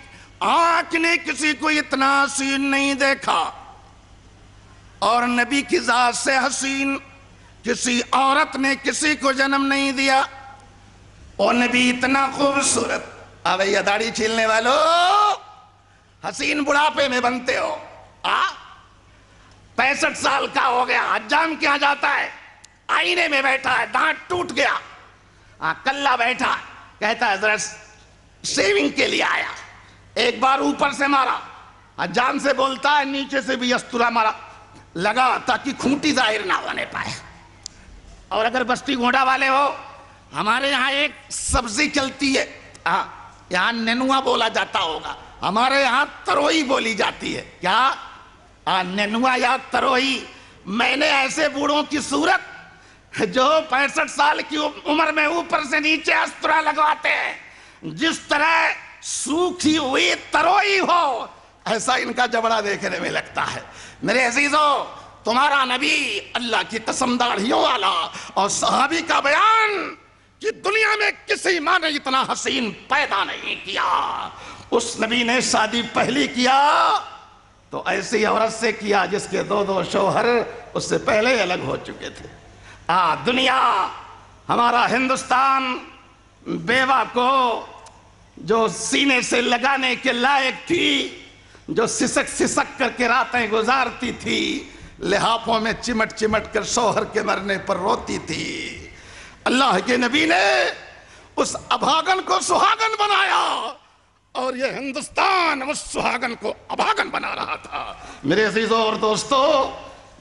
آنکھ نے کسی کو اتنا حسین نہیں دیکھا، اور نبی کی ذات سے حسین کسی عورت نے کسی کو جنم نہیں دیا، اور نبی اتنا خوبصورت۔ بھیا داڑھی چھیلنے والو، حسین بڑھاپے میں بنتے ہو، 65 سال کا ہو گیا، حجام کیا جاتا ہے، آئینے میں بیٹھا ہے، دانت ٹوٹ گیا، کلہ بیٹھا، کہتا ہے ذرا سیونگ کے لیے آیا، ایک بار اوپر سے مارا، حجام سے بولتا ہے نیچے سے بھی استرا مارا لگا تاکہ کھونٹی ظاہر نہ ہونے پائے۔ اور اگر بستی گھوڑا والے ہو، ہمارے یہاں ایک سبزی چلتی ہے، یہاں نینوا بولا جاتا ہوگا، ہمارے یہاں تروئی بولی جاتی ہے، کیا؟ نینوا یا تروئی۔ میں نے ایسے بوڑھوں کی صورت جو 65 سال کی عمر میں اوپر سے نیچے استرا لگواتے ہیں، جس طرح سوکھی ہوئی تروئی ہو ایسا ان کا جبڑا دیکھنے میں لگتا ہے۔ میرے عزیزوں، تمہارا نبی اللہ کی قسم داڑھیوں والا اور صحابی کا بیان کہ دنیا میں کسی ماں نے اتنا حسین پیدا نہیں کیا. اس نبی نے شادی پہلی کیا تو ایسی عورت سے کیا جس کے 2 شوہر اس سے پہلے الگ ہو چکے تھے. دنیا ہمارا ہندوستان بیوہ کو جو سینے سے لگانے کے لائق تھی، جو سسک سسک کر کے راتیں گزارتی تھی، لحافوں میں چمٹ چمٹ کر شوہر کے مرنے پر روتی تھی، اللہ کے نبی نے اس ابھاگن کو سہاگن بنایا اور یہ ہندوستان اس سہاگن کو ابھاگن بنا رہا تھا. میرے عزیزوں اور دوستو،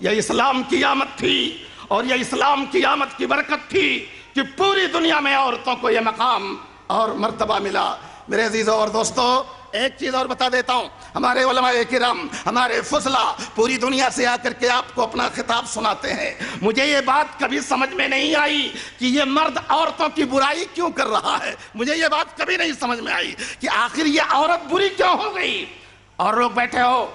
یہ اسلام کی آمد تھی اور یہ اسلام کی آمد کی برکت تھی کہ پوری دنیا میں عورتوں کو یہ مقام اور مرتبہ ملا. میرے عزیزوں اور دوستو، ایک چیز اور بتا دیتا ہوں، ہمارے علماء کرام، ہمارے فضلا پوری دنیا سے آ کر کے آپ کو اپنا خطاب سناتے ہیں. مجھے یہ بات کبھی سمجھ میں نہیں آئی کہ یہ مرد عورتوں کی برائی کیوں کر رہا ہے. مجھے یہ بات کبھی نہیں سمجھ میں آئی کہ آخر یہ عورت بری کیوں ہو گئی. اور لوگ بیٹھے ہو،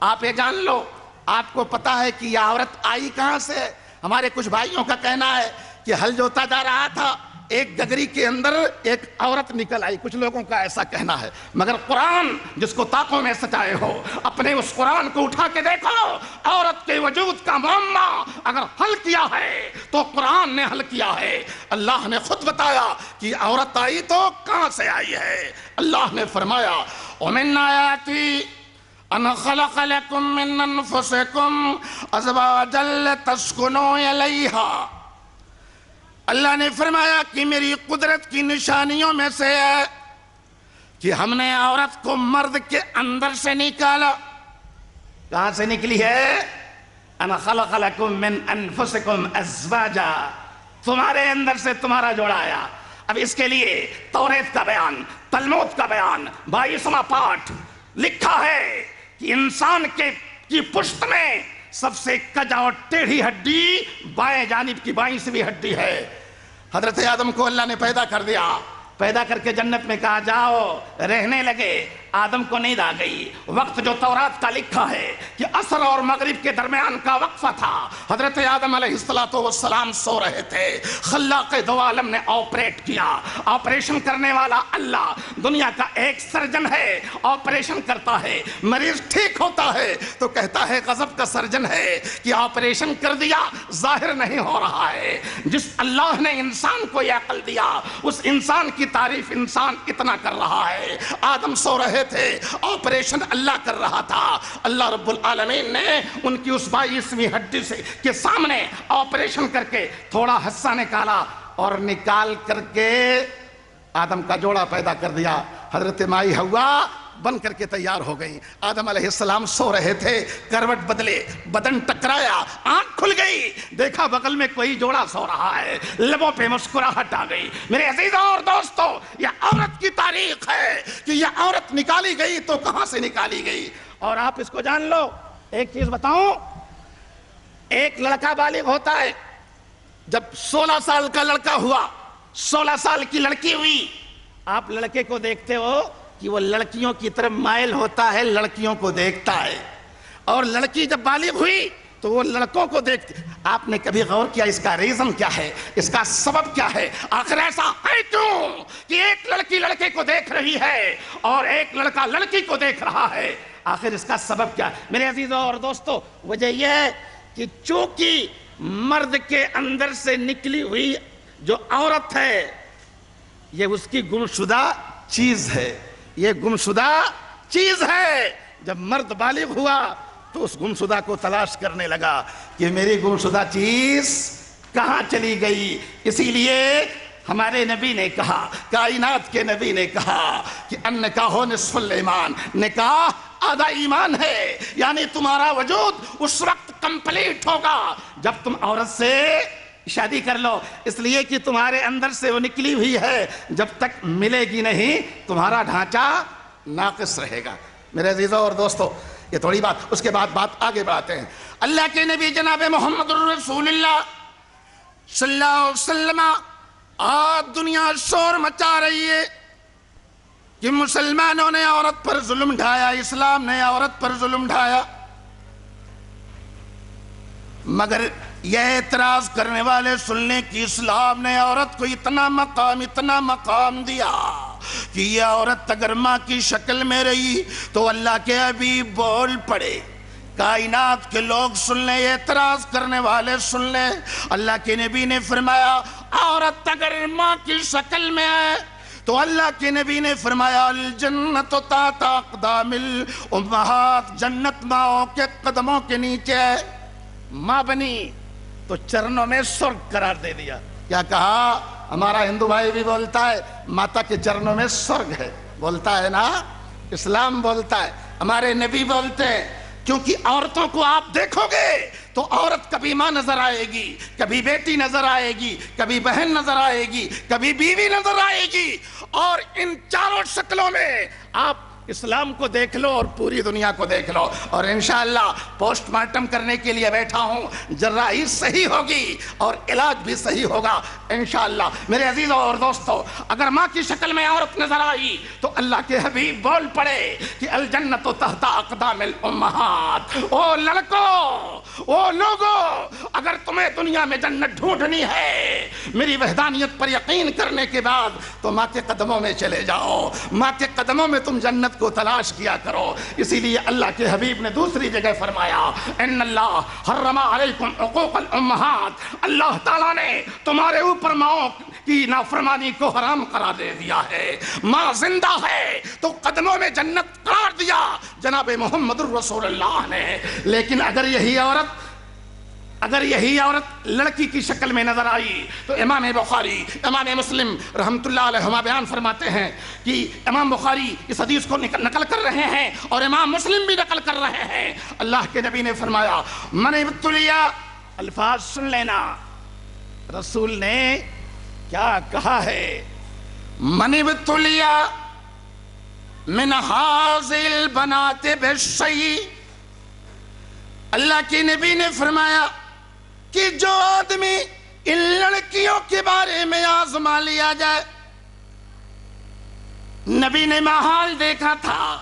آپ یہ جان لو، آپ کو پتا ہے کہ یہ عورت آئی کہاں سے. ہمارے کچھ بھائیوں کا کہنا ہے کہ ہل جوتا جا رہا تھا، ایک گگری کے اندر ایک عورت نکل آئی. کچھ لوگوں کا ایسا کہنا ہے، مگر قرآن جس کو طاقوں میں سجائے ہو، اپنے اس قرآن کو اٹھا کے دیکھو. عورت کے وجود کا معمہ اگر حل کیا ہے تو قرآن نے حل کیا ہے. اللہ نے خود بتایا کہ عورت آئی تو کہاں سے آئی ہے. اللہ نے فرمایا وَمِنْ آيَاتِهِ أَنْ خَلَقَ لَكُم مِّنْ أَنفُسِكُمْ أَزْوَاجًا لِتَسْكُنُوا إِلَيْهَا. اللہ نے فرمایا کہ میری قدرت کی نشانیوں میں سے ہے کہ ہم نے عورت کو مرد کے اندر سے نکالا. کہاں سے نکلی ہے؟ انا خلق لکم من انفسکم ازواجا، تمہارے اندر سے تمہارا جوڑا آیا. اب اس کے لیے توریت کا بیان، تلمود کا بیان، 22واں پاٹ لکھا ہے کہ انسان کی پشت میں سب سے کجا اور ٹیڑھی ہڈی بائیں جانب کی بائیں سے بھی ہڈی ہے. حضرت آدم کو اللہ نے پیدا کر دیا، پیدا کر کے جنت میں کہا جاؤ، رہنے لگے. آدم کو نیند آ گئی. وقت جو تورات کا لکھا ہے کہ عصر اور مغرب کے درمیان کا وقفہ تھا. حضرت آدم علیہ السلام سو رہے تھے. خلاق دو عالم نے آپریٹ کیا. آپریشن کرنے والا اللہ دنیا کا ایک سرجن ہے. آپریشن کرتا ہے، مریض ٹھیک ہوتا ہے تو کہتا ہے غضب کا سرجن ہے کہ آپریشن کر دیا، ظاہر نہیں ہو رہا ہے. جس اللہ نے انسان کو یہ عقل دیا، اس انسان کی تعریف انسان اتنا کر رہا ہے. آدم سو رہے تھے، آپریشن اللہ کر رہا تھا. اللہ رب العالمین نے ان کی اس 22ویں ہڈی سے کے سامنے آپریشن کر کے تھوڑا حصہ نکالا اور نکال کر کے آدم کا جوڑا پیدا کر دیا. حضرت مائی حوا بن کر کے تیار ہو گئی. آدم علیہ السلام سو رہے تھے، کروٹ بدلے، بدن ٹکرایا، آنکھ کھل گئی، دیکھا بغل میں کوئی جوڑا سو رہا ہے، لبوں پہ مسکراہٹ آ گئی. میرے عزیزوں اور دوستو، یہ عورت کی تاریخ ہے کہ یہ عورت نکالی گئی تو کہاں سے نکالی گئی. اور آپ اس کو جان لو. ایک چیز بتاؤں، ایک لڑکا بالغ ہوتا ہے، جب 16 سال کا لڑکا ہوا، 16 سال کی لڑکی ہوئی، آپ لڑکے کو دیکھتے ہو کہ وہ لڑکیوں کی طرف مائل ہوتا ہے، لڑکیوں کو دیکھتا ہے. اور لڑکی جب بالغ ہوئی تو وہ لڑکوں کو دیکھتی. آپ نے کبھی غور کیا اس کا ریزن کیا ہے، اس کا سبب کیا ہے؟ آخر ایسا ہے کیوں کہ ایک لڑکی لڑکے کو دیکھ رہی ہے اور ایک لڑکا لڑکی کو دیکھ رہا ہے؟ آخر اس کا سبب کیا ہے؟ میرے عزیزوں اور دوستو، وجہ یہ ہے کہ چونکہ مرد کے اندر سے نکلی ہوئی جو عورت ہے یہ اس کی گمشدہ چیز ہے، یہ گمشدہ چیز ہے. جب مرد بالغ ہوا تو اس گمشدہ کو تلاش کرنے لگا کہ میری گمشدہ چیز کہاں چلی گئی. اسی لیے ہمارے نبی نے کہا، کائنات کے نبی نے کہا کہ النکاح نصف الایمان، نکاح آدھا ایمان ہے. یعنی تمہارا وجود اس وقت کمپلیٹ ہوگا جب تم عورت سے شادی کر لو، اس لیے کہ تمہارے اندر سے وہ نکلی ہوئی ہے، جب تک ملے گی نہیں تمہارا ڈھانچہ ناقص رہے گا. میرے عزیزوں اور دوستو، یہ تھوڑی بات، اس کے بعد بات آگے بڑھاتے ہیں. اللہ کے نبی جناب محمد رسول اللہ صلی اللہ علیہ وسلم، آج دنیا شور مچا رہی ہے کہ مسلمانوں نے عورت پر ظلم ڈھایا، اسلام نے عورت پر ظلم ڈھایا. مگر یہ اعتراض کرنے والے سن لیں کہ اسلام نے عورت کو اتنا مقام دیا کہ یہ عورت اگر ماں کی شکل میں رہی تو اللہ کے حبیب بول پڑے۔ کائنات کے لوگ سن لیں، اعتراض کرنے والے سن لیں، اللہ کے نبی نے فرمایا عورت اگر ماں کی شکل میں ہے تو اللہ کے نبی نے فرمایا الجنت تحت اقدام الامہات، جنت ماں کے قدموں کے نیچے ہے۔ ماں بنی تو چرنوں میں سرگ قرار دے دیا۔ کیا کہا؟ ہمارا ہندو بھائی بھی بولتا ہے ماتا کے چرنوں میں سرگ ہے، بولتا ہے نا، اسلام بولتا ہے، ہمارے نبی بولتے ہیں۔ کیونکہ عورتوں کو آپ دیکھو گے تو عورت کبھی ماں نظر آئے گی، کبھی بیٹی نظر آئے گی، کبھی بہن نظر آئے گی، کبھی بیوی نظر آئے گی، اور ان چاروں شکلوں میں آپ اسلام کو دیکھ لو اور پوری دنیا کو دیکھ لو۔ اور انشاءاللہ پوسٹ مارٹم کرنے کے لیے بیٹھا ہوں، جراحی صحیح ہوگی اور علاج بھی صحیح ہوگا انشاءاللہ۔ میرے عزیزوں اور دوستو، اگر ماں کی شکل میں عورت نظر آئی تو اللہ کے حبیب بول پڑے کہ الجنت تحت اقدام الامہات۔ او لڑکو، او لوگو، اگر تمہیں دنیا میں جنت ڈھونڈنی ہے میری وحدانیت پر یقین کرنے کے بعد تو ماں کے قدموں میں چلے جاؤ، ماں کے قدموں میں تم جنت کو تلاش کیا کرو۔ اسی لیے اللہ کے حبیب نے دوسری جگہ فرمایا ان اللہ حرم علیکم عقوق الامہات، اللہ تعالیٰ نے تمہارے اوپر ماں کی نافرمانی کو حرام قرار دے دیا ہے۔ ماں زندہ ہے تو قدموں میں جنت قرار دیا جناب محمد الرسول اللہ نے۔ لیکن اگر یہی عورت لڑکی کی شکل میں نظر آئی تو امام بخاری، امام مسلم رحمت اللہ علیہما بیان فرماتے ہیں کہ امام بخاری اس حدیث کو نقل کر رہے ہیں اور امام مسلم بھی نقل کر رہے ہیں۔ اللہ کے نبی نے فرمایا من ابتلیا، الفاظ سن لینا، رسول نے کیا کہا ہے، من ابتلیا من حاذل البنات بالشیء، اللہ کے نبی نے فرمایا کہ جو آدمی ان لڑکیوں کے بارے میں آزما لیا جائے۔ نبی نے محال دیکھا تھا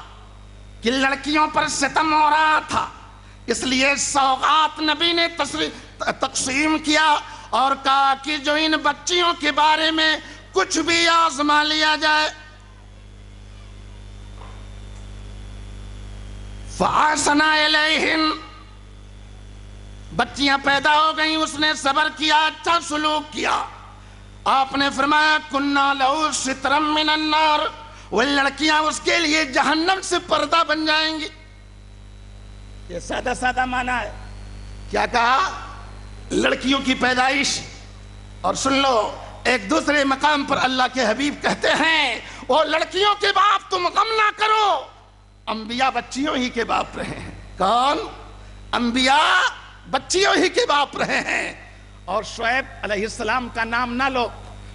کہ لڑکیوں پر ستم ہو رہا تھا، اس لیے سوغات نبی نے تقسیم کیا اور کہا کہ جو ان بچیوں کے بارے میں کچھ بھی آزما لیا جائے فَأَحْسَنَ إِلَيْهِنَّ، بچیاں پیدا ہو گئیں، اس نے صبر کیا، اچھا سلوک کیا، آپ نے فرمایا کُنَّا لَهُ سِتْرًا مِّنَ النَّارِ، وہ لڑکیاں اس کے لیے جہنم سے پردہ بن جائیں گی۔ یہ سادہ معنی ہے۔ کیا کہا؟ لڑکیوں کی پیدائش۔ اور سن لو ایک دوسرے مقام پر اللہ کے حبیب کہتے ہیں وہ لڑکیوں کے باپ تم غم نہ کرو، انبیاء بچیوں ہی کے باپ رہے ہیں۔ کون؟ انبیاء بچیوں ہی کے باپ رہے ہیں۔ اور شعیب علیہ السلام کا نام نہ لو،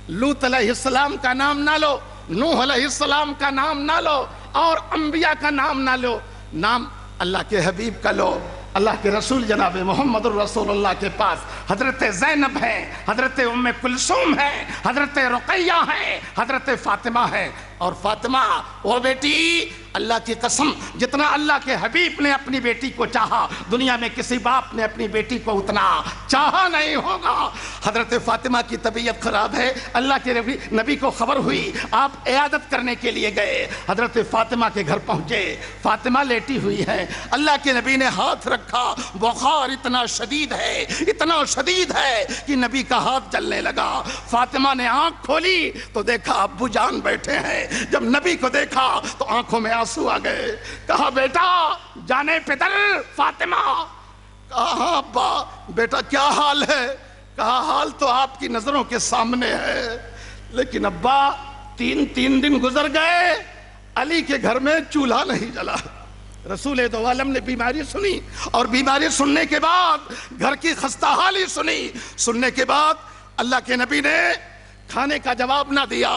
لوط علیہ السلام کا نام نہ لو، نوح علیہ السلام کا نام نہ لو، اور انبیاء کا نام نہ لو، نام اللہ کے حبیب کا لو۔ اللہ کے رسول جناب محمد الرسول اللہ کے پاس حضرت زینب ہیں، حضرت ام کلثوم ہیں، حضرت رقیہ ہیں، حضرت فاطمہ ہیں۔ اور فاطمہ وہ بیٹی، اللہ کی قسم جتنا اللہ کے حبیب نے اپنی بیٹی کو چاہا دنیا میں کسی باپ نے اپنی بیٹی کو اتنا چاہا نہیں ہوگا۔ حضرت فاطمہ کی طبیعت خراب ہے، اللہ کے نبی کو خبر ہوئی، آپ عیادت کرنے کے لیے گئے، حضرت فاطمہ کے گھر پہنچے، فاطمہ لیٹی ہوئی ہے، اللہ کے نبی نے ہاتھ رکھا، بخار اتنا شدید ہے کہ نبی کا ہاتھ جلنے لگا۔ فاطمہ نے آنکھ کھولی تو دیکھا ابو جان بیٹھے ہیں، جب نبی کو دیکھا تو آنکھوں میں آنسو آ گئے، کہا بیٹا جانے پدر فاطمہ، کہا ہاں ابا، بیٹا کیا حال ہے؟ کہا حال تو آپ کی نظروں کے سامنے ہے، لیکن ابا تین دن گزر گئے، علی کے گھر میں چولہا نہیں جلا۔ رسول دو عالم نے بیماری سنی، اور بیماری سننے کے بعد گھر کی خستہ حالی سننے کے بعد اللہ کے نبی نے کھانے کا جواب نہ دیا،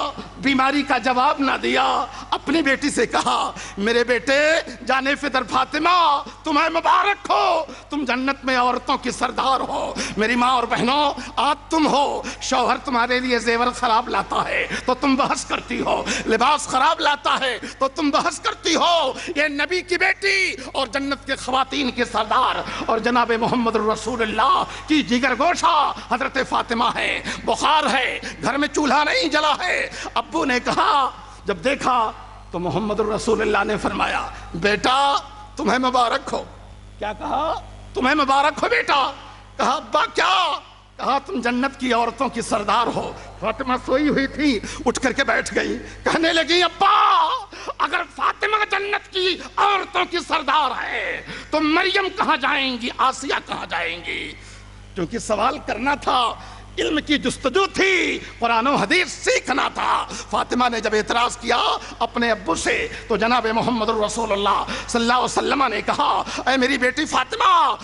بیماری کا جواب نہ دیا، اپنی بیٹی سے کہا میرے بیٹے جانے فدر فاطمہ تمہیں مبارک ہو، تم جنت میں عورتوں کی سردار ہو، میری ماں اور بہنوں آج تم ہو، شوہر تمہارے لیے زیور خراب لاتا ہے تو تم بحث کرتی ہو، لباس خراب لاتا ہے تو تم بحث کرتی ہو، یہ نبی کی بیٹی اور جنت کے خواتین کے سردار اور جناب محمد رسول اللہ کی جگر گوشہ حضرت فاطمہ ہے، بخار ہے، گھر میں چولہا نہیں جلا ہے۔ ابو نے کہا، جب دیکھا تو محمد رسول اللہ نے فرمایا بیٹا تمہیں مبارک ہو۔ کیا کہا؟ تمہیں مبارک ہو بیٹا۔ کہا ابا کیا؟ کہا تم جنت کی عورتوں کی سردار ہو۔ فاطمہ سوئی ہوئی تھی، اٹھ کر کے بیٹھ گئی، کہنے لگی ابا اگر فاطمہ جنت کی عورتوں کی سردار ہے تو مریم کہاں جائیں گی، آسیہ کہاں جائیں گی؟ کیونکہ سوال کرنا تھا، علم کی جستجو تھی، قرآن و حدیث سیکھنا تھا۔ فاطمہ نے جب اعتراض کیا اپنے ابو سے تو جناب محمد رسول اللہ صلی اللہ علیہ وسلم نے کہا اے میری بیٹی فاطمہ،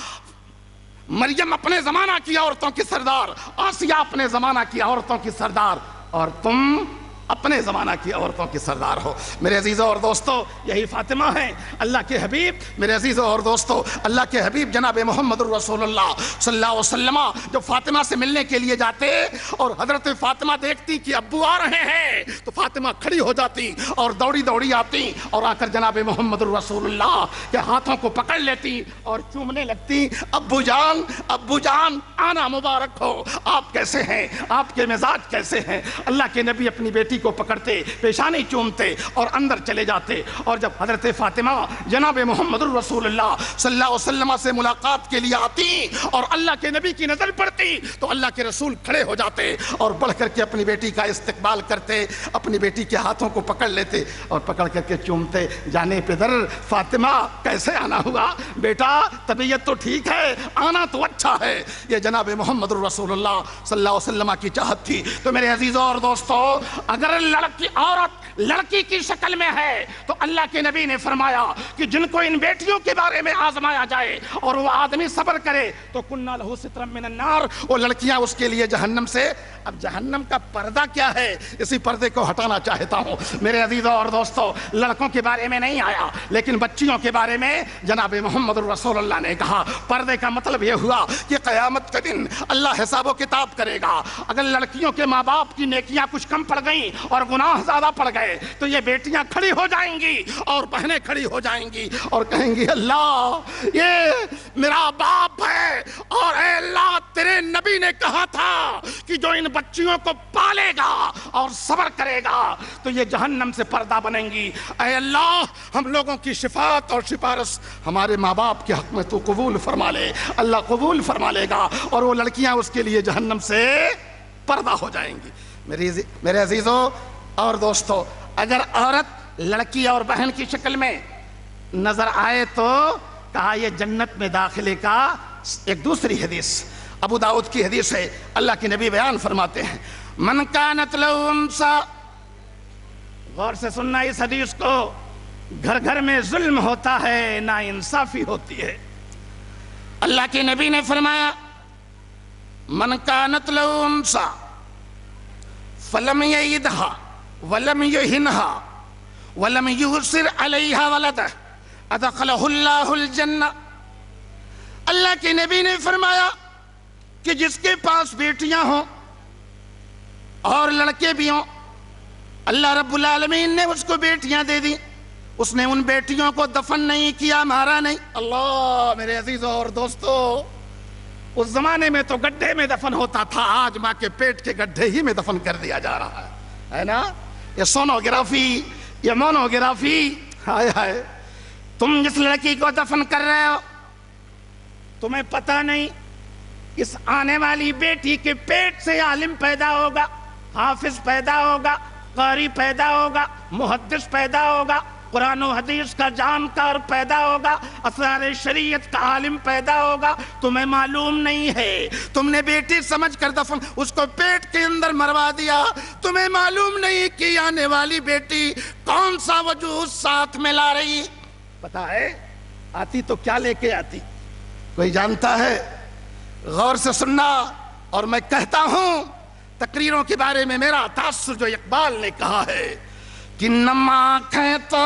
مریم اپنے زمانہ کی عورتوں کی سردار، آسیہ اپنے زمانہ کی عورتوں کی سردار، اور تم اپنے زمانہ کی عورتوں کی سردار ہو۔ میرے عزیزوں اور دوستو یہی فاطمہ ہیں اللہ کے حبیب۔ میرے عزیزوں اور دوستو اللہ کے حبیب جناب محمد الرسول اللہ صلی اللہ علیہ وسلم جب فاطمہ سے ملنے کے لیے جاتے اور حضرت فاطمہ دیکھتی کہ ابو آ رہے ہیں تو فاطمہ کھڑی ہو جاتی اور دوڑی دوڑی آتی اور آ کر جناب محمد الرسول اللہ کے ہاتھوں کو پکڑ لیتی اور چومنے لگتی، ابو جان آنا مبارک ہو، آپ کیسے ہیں، آپ کے مزاج کیسے ہیں؟ اللہ کے نبی اپنی بیٹی کو پکڑتے، پیشانی چومتے اور اندر چلے جاتے، اور جب حضرت فاطمہ جناب محمد الرسول اللہ صلی اللہ علیہ وسلم سے ملاقات کے لیے آتی اور اللہ کے نبی کی نظر پڑتی تو اللہ کے رسول کھڑے ہو جاتے اور بڑھ کر کے اپنی بیٹی کا استقبال کرتے، اپنی بیٹی کے ہاتھوں کو پکڑ لیتے اور پکڑ کر کے چومتے۔ جانے پدر فاطمہ کیسے آنا ہوا بیٹا؟ طبیعت تو ٹھیک ہے، آنا تو اچھا ہے۔ یہ جناب محمد الرسول اللہ صلی اللہ علیہ وسلم کی چاہت تھی۔ تو میرے عزیزوں اور دوستو اگر عورت لڑکی کی شکل میں ہے تو اللہ کے نبی نے فرمایا کہ جن کو ان بیٹیوں کے بارے میں آزمایا جائے اور وہ آدمی صبر کرے تو کننا لہو سترا من النار، وہ لڑکیاں اس کے لیے جہنم سے۔ اب جہنم کا پردہ کیا ہے، اسی پردے کو ہٹانا چاہتا ہوں۔ میرے عزیزوں اور دوستو لڑکوں کے بارے میں نہیں آیا لیکن بچیوں کے بارے میں جناب محمد الرسول اللہ نے کہا۔ پردے کا مطلب یہ ہوا کہ قیامت کے دن اللہ حساب و کتاب کرے گا۔ اگر لڑکیوں کے ماں باپ کی نیکیاں کچھ کم پڑ گئیں اور گناہ زیادہ پڑ گئے تو یہ بیٹیاں کھڑی ہو جائیں گی اور بہنیں کھڑی ہو جائیں گی اور کہیں گی اللہ یہ میرا باپ ہے اور اے اللہ تیرے نبی نے کہا تھا کہ جو ان بچیوں کو پالے گا اور صبر کرے گا تو یہ جہنم سے پردہ بنیں گی۔ اے اللہ ہم لوگوں کی شفاعت اور سفارش ہمارے ماں باپ کے حق میں تو قبول فرما لے۔ اللہ قبول فرما لے گا اور وہ لڑکیاں اس کے لیے جہنم سے پردہ ہو جائیں گی۔ میرے عزیزوں اور دوستو اگر عورت لڑکی اور بہن کی شکل میں نظر آئے تو کہا یہ جنت میں داخلے کا ایک دوسری حدیث ابو داؤد کی حدیث ہے۔ اللہ کے نبی بیان فرماتے ہیں من کانت لہو انثی، غور سے سننا اس حدیث کو، گھر گھر میں ظلم ہوتا ہے، نا انصافی ہوتی ہے۔ اللہ کے نبی نے فرمایا من کانت لہو انثی فلم یعدها ولم یہنها ولم یؤثر علیہا ولدہ ادخلہ اللہ الجنہ۔ اللہ کے نبی نے فرمایا کہ جس کے پاس بیٹیاں ہوں اور لڑکے بھی ہوں، اللہ رب العالمین نے اس کو بیٹیاں دے دی، اس نے ان بیٹیوں کو دفن نہیں کیا، مارا نہیں۔ اللہ میرے عزیزوں اور دوستو اس زمانے میں تو گڈھے میں دفن ہوتا تھا، آج ماں کے پیٹ کے گڈھے ہی میں دفن کر دیا جا رہا ہے نا۔ یہ سونوگرافی، یہ مونوگرافی، ہائے ہائے۔ تم جس لڑکی کو دفن کر رہے ہو تمہیں پتہ نہیں اس آنے والی بیٹی کے پیٹ سے عالم پیدا ہوگا، حافظ پیدا ہوگا، قاری پیدا ہوگا، محدث پیدا ہوگا، قرآن و حدیث کا جانکار پیدا ہوگا، اسرار شریعت کا عالم پیدا ہوگا، تمہیں معلوم نہیں ہے۔ تم نے بیٹی سمجھ کر دفن اس کو پیٹ کے اندر مروا دیا، تمہیں معلوم نہیں کہ آنے والی بیٹی کون سا وجود ساتھ میں لا رہی۔ پتا ہے آتی تو کیا لے کے آتی؟ کوئی جانتا ہے؟ غور سے سننا، اور میں کہتا ہوں تقریروں کے بارے میں میرا تاثر جو اقبال نے کہا ہے کہ نم آنکھیں تو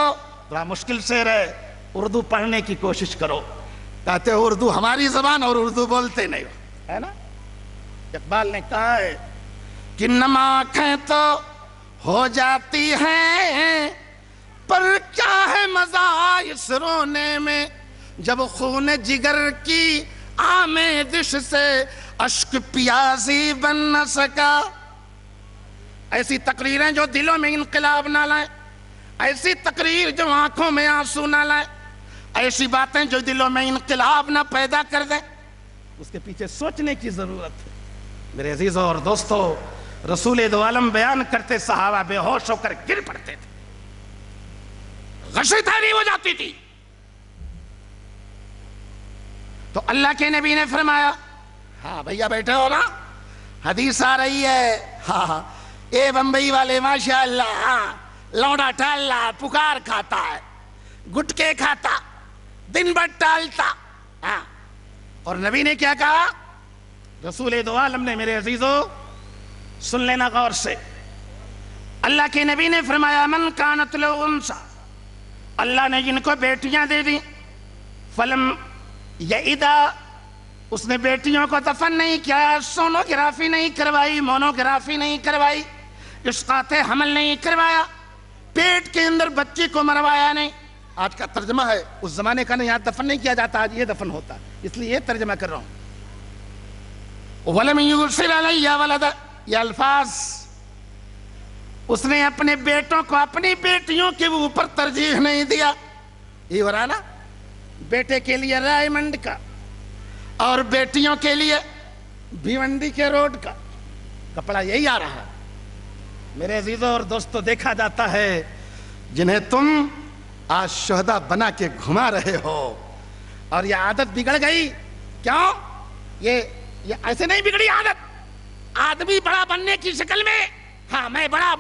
بڑا مشکل سے رہے اردو پڑھنے کی کوشش کرو، کہتے اردو ہماری زبان اور اردو بولتے نہیں ہو، ہے نا؟ اقبال نے کہا ہے کہ نم آنکھیں تو ہو جاتی ہیں پر کیا ہے مزہ اس رونے میں، جب خون جگر کی آمیزش سے اشک پیاسی بن نہ سکا۔ ایسی تقریریں جو دلوں میں انقلاب نہ لائیں، ایسی تقریر جو آنکھوں میں آنسو نہ لائیں، ایسی باتیں جو دلوں میں انقلاب نہ پیدا کر دیں، اس کے پیچھے سوچنے کی ضرورت ہے۔ میرے عزیزوں اور دوستو، رسول دو عالم بیان کرتے صحابہ بے ہوش ہو کر گر پڑتے تھے، غشی تاری ہو جاتی تھی، تو اللہ کے نبی نے فرمایا ہاں بھیا بیٹھے ہو نا، حدیث آ رہی ہے، ہاں اے بمبئی والے ماشاءاللہ لوڑا ٹالنا پکار کھاتا ہے، گٹکے کھاتا، دن بھر ٹالتا، اور نبی نے کیا کہا؟ رسول دو عالم نے، میرے عزیزو سن لینا غور سے، اللہ کے نبی نے فرمایا من کانت لو انسا، اللہ نے جن کو بیٹیاں دے دی، فلم یعیدہ، اس نے بیٹیوں کو دفن نہیں کیا، سونوگرافی نہیں کروائی، مونوگرافی نہیں کروائی، اسقاط حمل نہیں کروایا، پیٹ کے اندر بچی کو مروایا نہیں، آج کا ترجمہ ہے، اس زمانے کا نہیں، آج دفن نہیں کیا جاتا، آج یہ دفن ہوتا، اس لیے یہ ترجمہ کر رہا ہوں۔ وَلَمْ يُرْسِلْ عَلَيَّ وَلَدًا، یہ الفاظ اس نے اپنے بیٹوں کو اپنی بیٹیوں کے اوپر ترجیح نہیں دیا، یہ ہو رہا نا، بیٹے کے لیے رائے منڈ کا اور بیٹیوں کے لیے بھیونڈی کے روڈ کا کپڑا یہی آ رہا ہے۔ میرے عزیزوں اور دوستوں، دیکھا جاتا ہے جنہیں تم آج شہداء بنا کے گھما رہے ہو، اور یہ عادت بگڑ گئی، کیوں؟ یہ ایسے نہیں بگڑی عادت، آدمی بڑا بننے کی شکل میں، ہاں میں بڑا،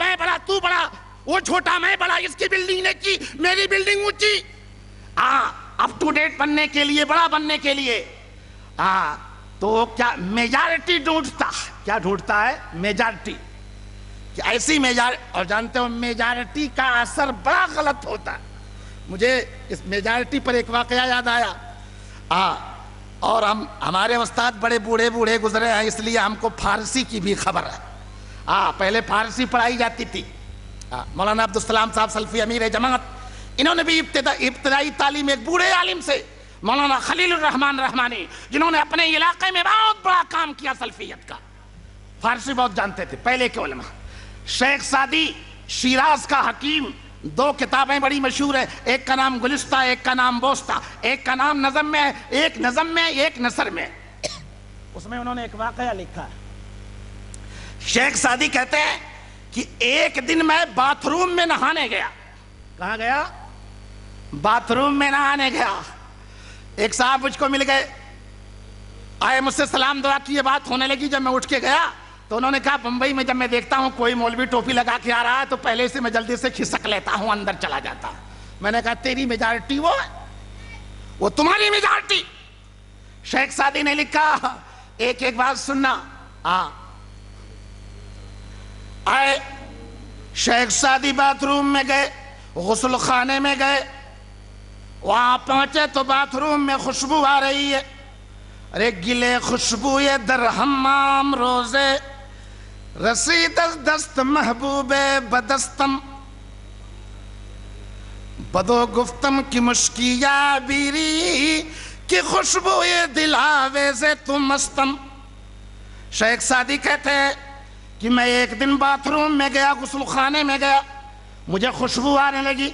تو بڑا، وہ چھوٹا میں بڑا، اس کی بلڈنگ نے کی، میری بلڈنگ اونچی، اپ ٹو ڈیٹ بننے کے لیے، بڑا بننے کے لیے، تو کیا میجارٹی ڈھونڈتا، کیا ڈھونڈتا ہے؟ میجارٹی، کہ ایسی میجارٹی، اور جانتے ہو میجارٹی کا اثر بڑا غلط ہوتا ہے۔ مجھے اس میجارٹی پر ایک واقعہ یاد آیا، اور ہمارے استاد بڑے بوڑھے گزرے ہیں، اس لیے ہم کو فارسی کی بھی خبر ہے۔ پہلے فارسی پڑھائی جاتی تھی، مولانا عبدالسلام صاحب سلفی امیر جماعت، انہوں نے بھی ابتدائی تعلیم ایک بوڑھے عالم سے، مولانا خلیل الرحمن رحمانی، جنہوں نے اپنے علاقے میں بہت بڑا کام کیا سلفیت کا، فارسی بہت جانتے تھے پہلے کے علماء۔ شیخ سعدی شیراز کا حکیم، دو کتابیں بڑی مشہور ہیں، ایک کا نام گلستہ، ایک کا نام بوستہ، ایک کا نام نظم میں، ایک نظم میں، ایک نثر میں، اس میں انہوں نے ایک واقعہ لکھا ہے۔ شیخ سعدی کہتے ہیں کہ ایک دن میں باتھ روم میں نہانے گیا، کہاں گیا؟ باتھ روم میں نہانے گیا، ایک صاحب مجھ کو مل گئے، آئے مجھ سے سلام دعا کی، یہ بات ہونے لگی، جب میں اٹھ کے گیا تو انہوں نے کہا بمبئی میں جب میں دیکھتا ہوں کوئی مولوی ٹوپی لگا کے آ رہا ہے تو پہلے سے میں جلدی سے کھسک لیتا ہوں، اندر چلا جاتا ہوں۔ میں نے کہا تیری میجارٹی وہ ہے، وہ تمہاری میجارٹی۔ شیخ سعدی نے لکھا، ایک بات سننا، آئے شیخ سعدی باتھ روم میں گئے، غسل خانے میں گئے، وہاں پہنچے تو باتھ روم میں خوشبو آ رہی ہے، ارے گلے خوشبو یہ در حمام روزے، رسید از دست محبوب بدستم، بدو گفتم کی مشکیا بیری کی خوشبو یہ دل آویز تو مستم۔ شیخ سعدی کہتے ہیں کہ میں ایک دن باتھ روم میں گیا، غسل خانے میں گیا، مجھے خوشبو آنے لگی،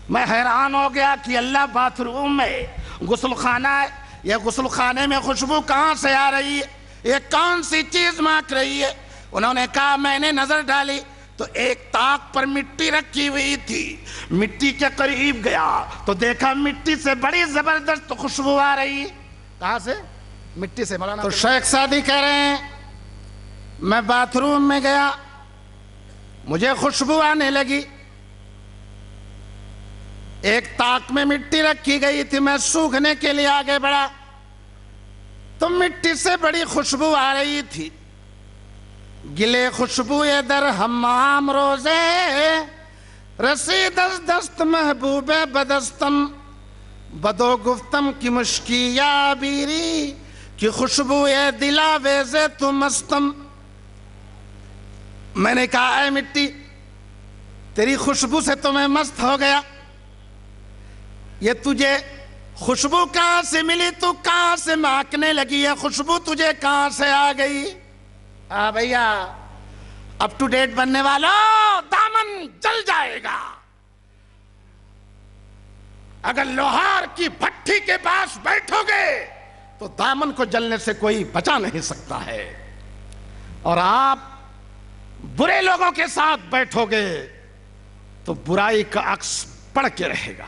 میں حیران ہو گیا کہ اللہ باتھ روم میں غسل خانہ ہے، یہ غسل خانے میں خوشبو کہاں سے آ رہی ہے، یہ کون سی چیز مہک رہی ہے؟ انہوں نے کہا میں نے نظر ڈالی تو ایک طاق پر مٹی رکھی ہوئی تھی، مٹی کے قریب گیا تو دیکھا مٹی سے بڑی زبردست خوشبو آ رہی ہے۔ کہاں سے؟ مٹی سے۔ مولانا تو شیخ سعدی کہہ رہے ہیں میں باتھ روم میں گیا، مجھے خوشبو آنے لگی، ایک طاق میں مٹی رکھی گئی تھی، میں سوکھنے کے لیے آگے بڑھا تو مٹی سے بڑی خوشبو آ رہی تھی، گلے خوشبوئے در حمام روزے رسید از دست محبوب بدستم بدو گفتم کی مشکی یا بیری کی خوشبوئے دلا ویزے تو مستم. میں نے کہا اے مٹی تیری خوشبو سے تو میں مست ہو گیا. یہ تجھے خوشبو کہاں سے ملی؟ تو کہاں سے مہکنے لگی ہے خوشبو؟ تجھے کہاں سے آ گئی؟ بھیا اپ ٹو ڈیٹ بننے والا دامن جل جائے گا. اگر لوہار کی بھٹی کے پاس بیٹھو گے تو دامن کو جلنے سے کوئی بچا نہیں سکتا ہے. اور آپ برے لوگوں کے ساتھ بیٹھو گے تو برائی کا عکس پڑ کے رہے گا.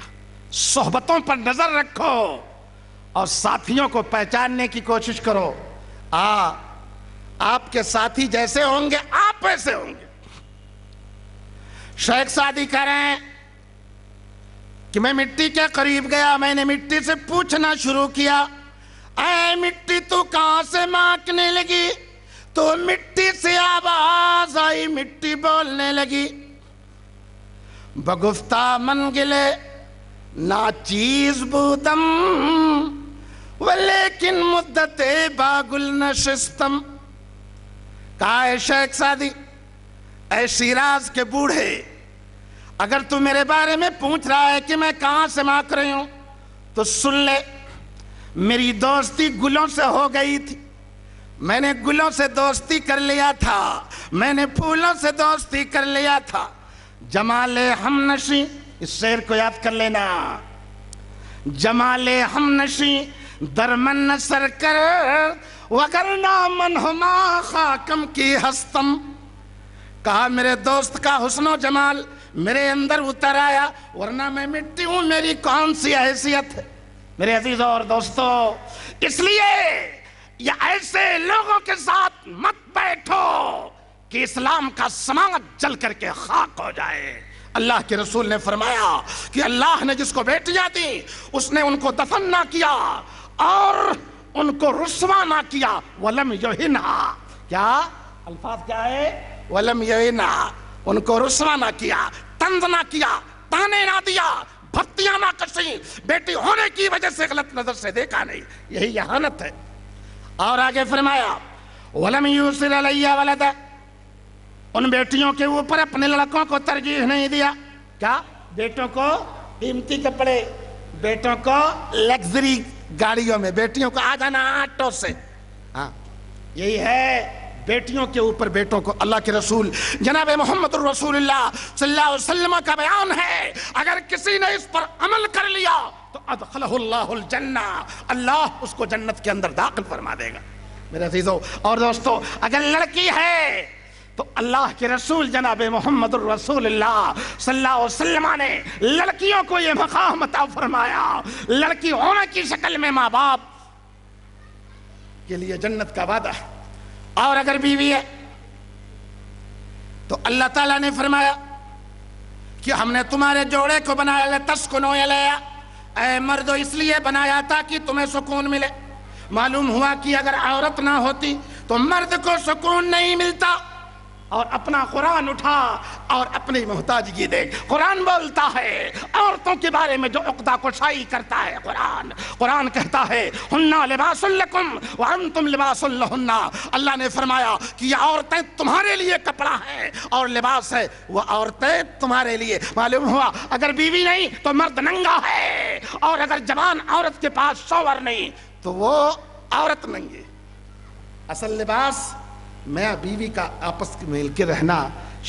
صحبتوں پر نظر رکھو اور ساتھیوں کو پہچاننے کی کوشش کرو. آپ کے ساتھی جیسے ہوں گے آپ ویسے ہوں گے. شیخ سعدی کہہ رہے ہیں کہ میں مٹی کے قریب گیا, میں نے مٹی سے پوچھنا شروع کیا اے مٹی تو کہاں سے مہکنے لگی؟ تو مٹی سے آواز آئی, مٹی بولنے لگی بگفتہ من گلے ناچیز بودم ولیکن مدت باگل نشستم. کہا اے شیخ سعدی, اے شیراز کے بوڑھے, اگر تو میرے بارے میں پوچھ رہا ہے کہ میں کہاں سے مہک رہی ہوں تو سن لے, میری دوستی گلوں سے ہو گئی تھی. میں نے گلوں سے دوستی کر لیا تھا, میں نے پھولوں سے دوستی کر لیا تھا. جمال ہمنشی, اس شعر کو یاد کر لینا, جمال ہمنشی درمن سر کر وگرنا من ہما خاکم کی ہستم. کہا میرے دوست کا حسن و جمال میرے اندر اتر آیا ورنہ میں مٹی ہوں, میری کون سی حیثیت ہے. میرے عزیزوں اور دوستو, اس لیے یہ ایسے لوگوں کے ساتھ مت بیٹھو کہ اسلام کا سماج جل کر کے خاک ہو جائے. اللہ کے رسول نے فرمایا کہ اللہ نے جس کو بیٹیاں دی اس نے ان کو دفن نہ کیا اور ان کو رسوا نہ کیا. وَلَمْ يُهِنْهَا, کیا الفاظ کیا ہے؟ وَلَمْ يُهِنْهَا, ان کو رسوا نہ کیا, طنز نہ کیا, تانے نہ دیا, بھتیاں نہ کسی, بیٹی ہونے کی وجہ سے غلط نظر سے دیکھا نہیں. یہی اہانت ہے. اور آگے فرمایا وَلَمْ يُوصِلَ عَلَيَّ وَلَدَ, ان بیٹیوں کے اوپر اپنے لڑکوں کو ترجیح نہیں دیا. کیا؟ بیٹوں کو قیمتی کپڑے, بیٹوں کو لگزری گاڑیوں میں, بیٹیوں کو آ جانا آٹو سے. یہی ہے بیٹیوں کے اوپر بیٹوں کو. اللہ کے رسول جناب محمد الرسول اللہ صلی اللہ علیہ وسلم کا بیان ہے, اگر کسی نے اس پر عمل کر لیا تو ادخلہ اللہ الجنہ, اللہ اس کو جنت کے اندر داخل فرما دے گا. میرے عزیزوں اور دوستو, اگر لڑکی ہے تو اللہ کے رسول جناب محمد الرسول اللہ صلی اللہ علیہ وسلم نے لڑکیوں کو یہ مقام عطا فرمایا. لڑکی ہونے کی شکل میں ماں باپ کے لیے جنت کا وعدہ ہے. اور اگر بیوی ہے تو اللہ تعالیٰ نے فرمایا کہ ہم نے تمہارے جوڑے کو بنایا لتسکنوا الیہا, اے مردو اس لیے بنایا تاکہ تمہیں سکون ملے. معلوم ہوا کہ اگر عورت نہ ہوتی تو مرد کو سکون نہیں ملتا. اور اپنا قرآن اٹھا اور اپنی محتاجگی دیکھ. قرآن بولتا ہے عورتوں کے بارے میں جو عقدہ کشائی کرتا ہے. قرآن کہتا ہے ہن لباس لکم وانتم لباس لہن. اللہ نے فرمایا کہ یہ عورتیں تمہارے لیے کپڑا ہے اور لباس ہے, وہ عورتیں تمہارے لیے. معلوم ہوا اگر بیوی نہیں تو مرد ننگا ہے, اور اگر جوان عورت کے پاس شوہر نہیں تو وہ عورت ننگی. اصل لباس میاں بیوی کا آپس میں مل کے رہنا,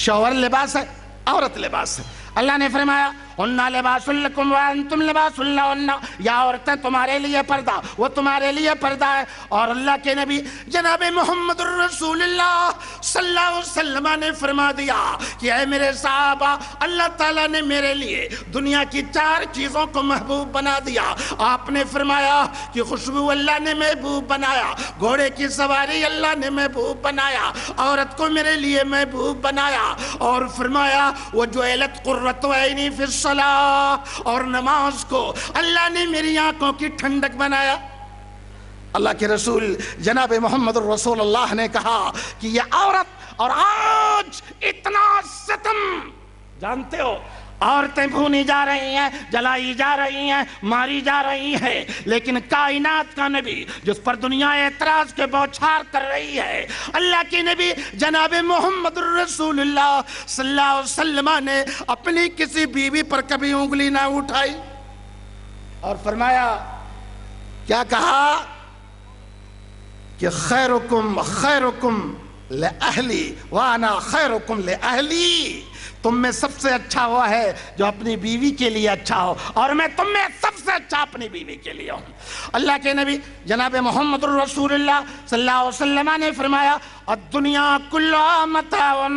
شوہر لباس ہے, عورت لباس ہے. اللہ نے فرمایا ہن لباس لکم وانتم لباس لہن, یا عورتیں تمہارے لیے پردہ, وہ تمہارے لیے پردہ ہے. اور اللہ کے نبی جناب محمد الرسول اللہ صلی اللہ علیہ وسلم نے فرما دیا کہ اے میرے صحابہ, اللہ تعالیٰ نے میرے لیے دنیا کی 4 چیزوں کو محبوب بنا دیا. آپ نے فرمایا کہ خوشبو اللہ نے محبوب بنایا, گھوڑے کی سواری اللہ نے محبوب بنایا, عورت کو میرے لیے محبوب بنایا, اور فرمایا وجعلت قرۃ عینی فی الصلاۃ, اور نماز کو اللہ نے میری آنکھوں کی ٹھنڈک بنایا. اللہ کے رسول جناب محمد الرسول اللہ نے کہا کہ یہ عورت اور آج اتنا ستم، جانتے ہو عورتیں بھونی جا رہی ہیں، جلائی جا رہی ہیں، ماری جا رہی ہیں، لیکن کائنات کا نبی جس پر دنیا اعتراض کے بوچھار کر رہی ہے، اللہ کے نبی جناب محمد الرسول اللہ صلی اللہ علیہ وسلم نے اپنی کسی بیوی پر کبھی انگلی نہ اٹھائی، اور فرمایا کیا کہا کہ خیرکم خیرکم لأہلی وانا خیرکم لأہلی، تم میں سب سے اچھا وہ ہے جو اپنی بیوی کے لیے اچھا ہو، اور میں تم میں سب سے اچھا اپنی بیوی کے لیے ہوں۔ اللہ کے نبی جناب محمد الرسول اللہ صلی اللہ علیہ وسلم نے فرمایا الدنیا کلها متاع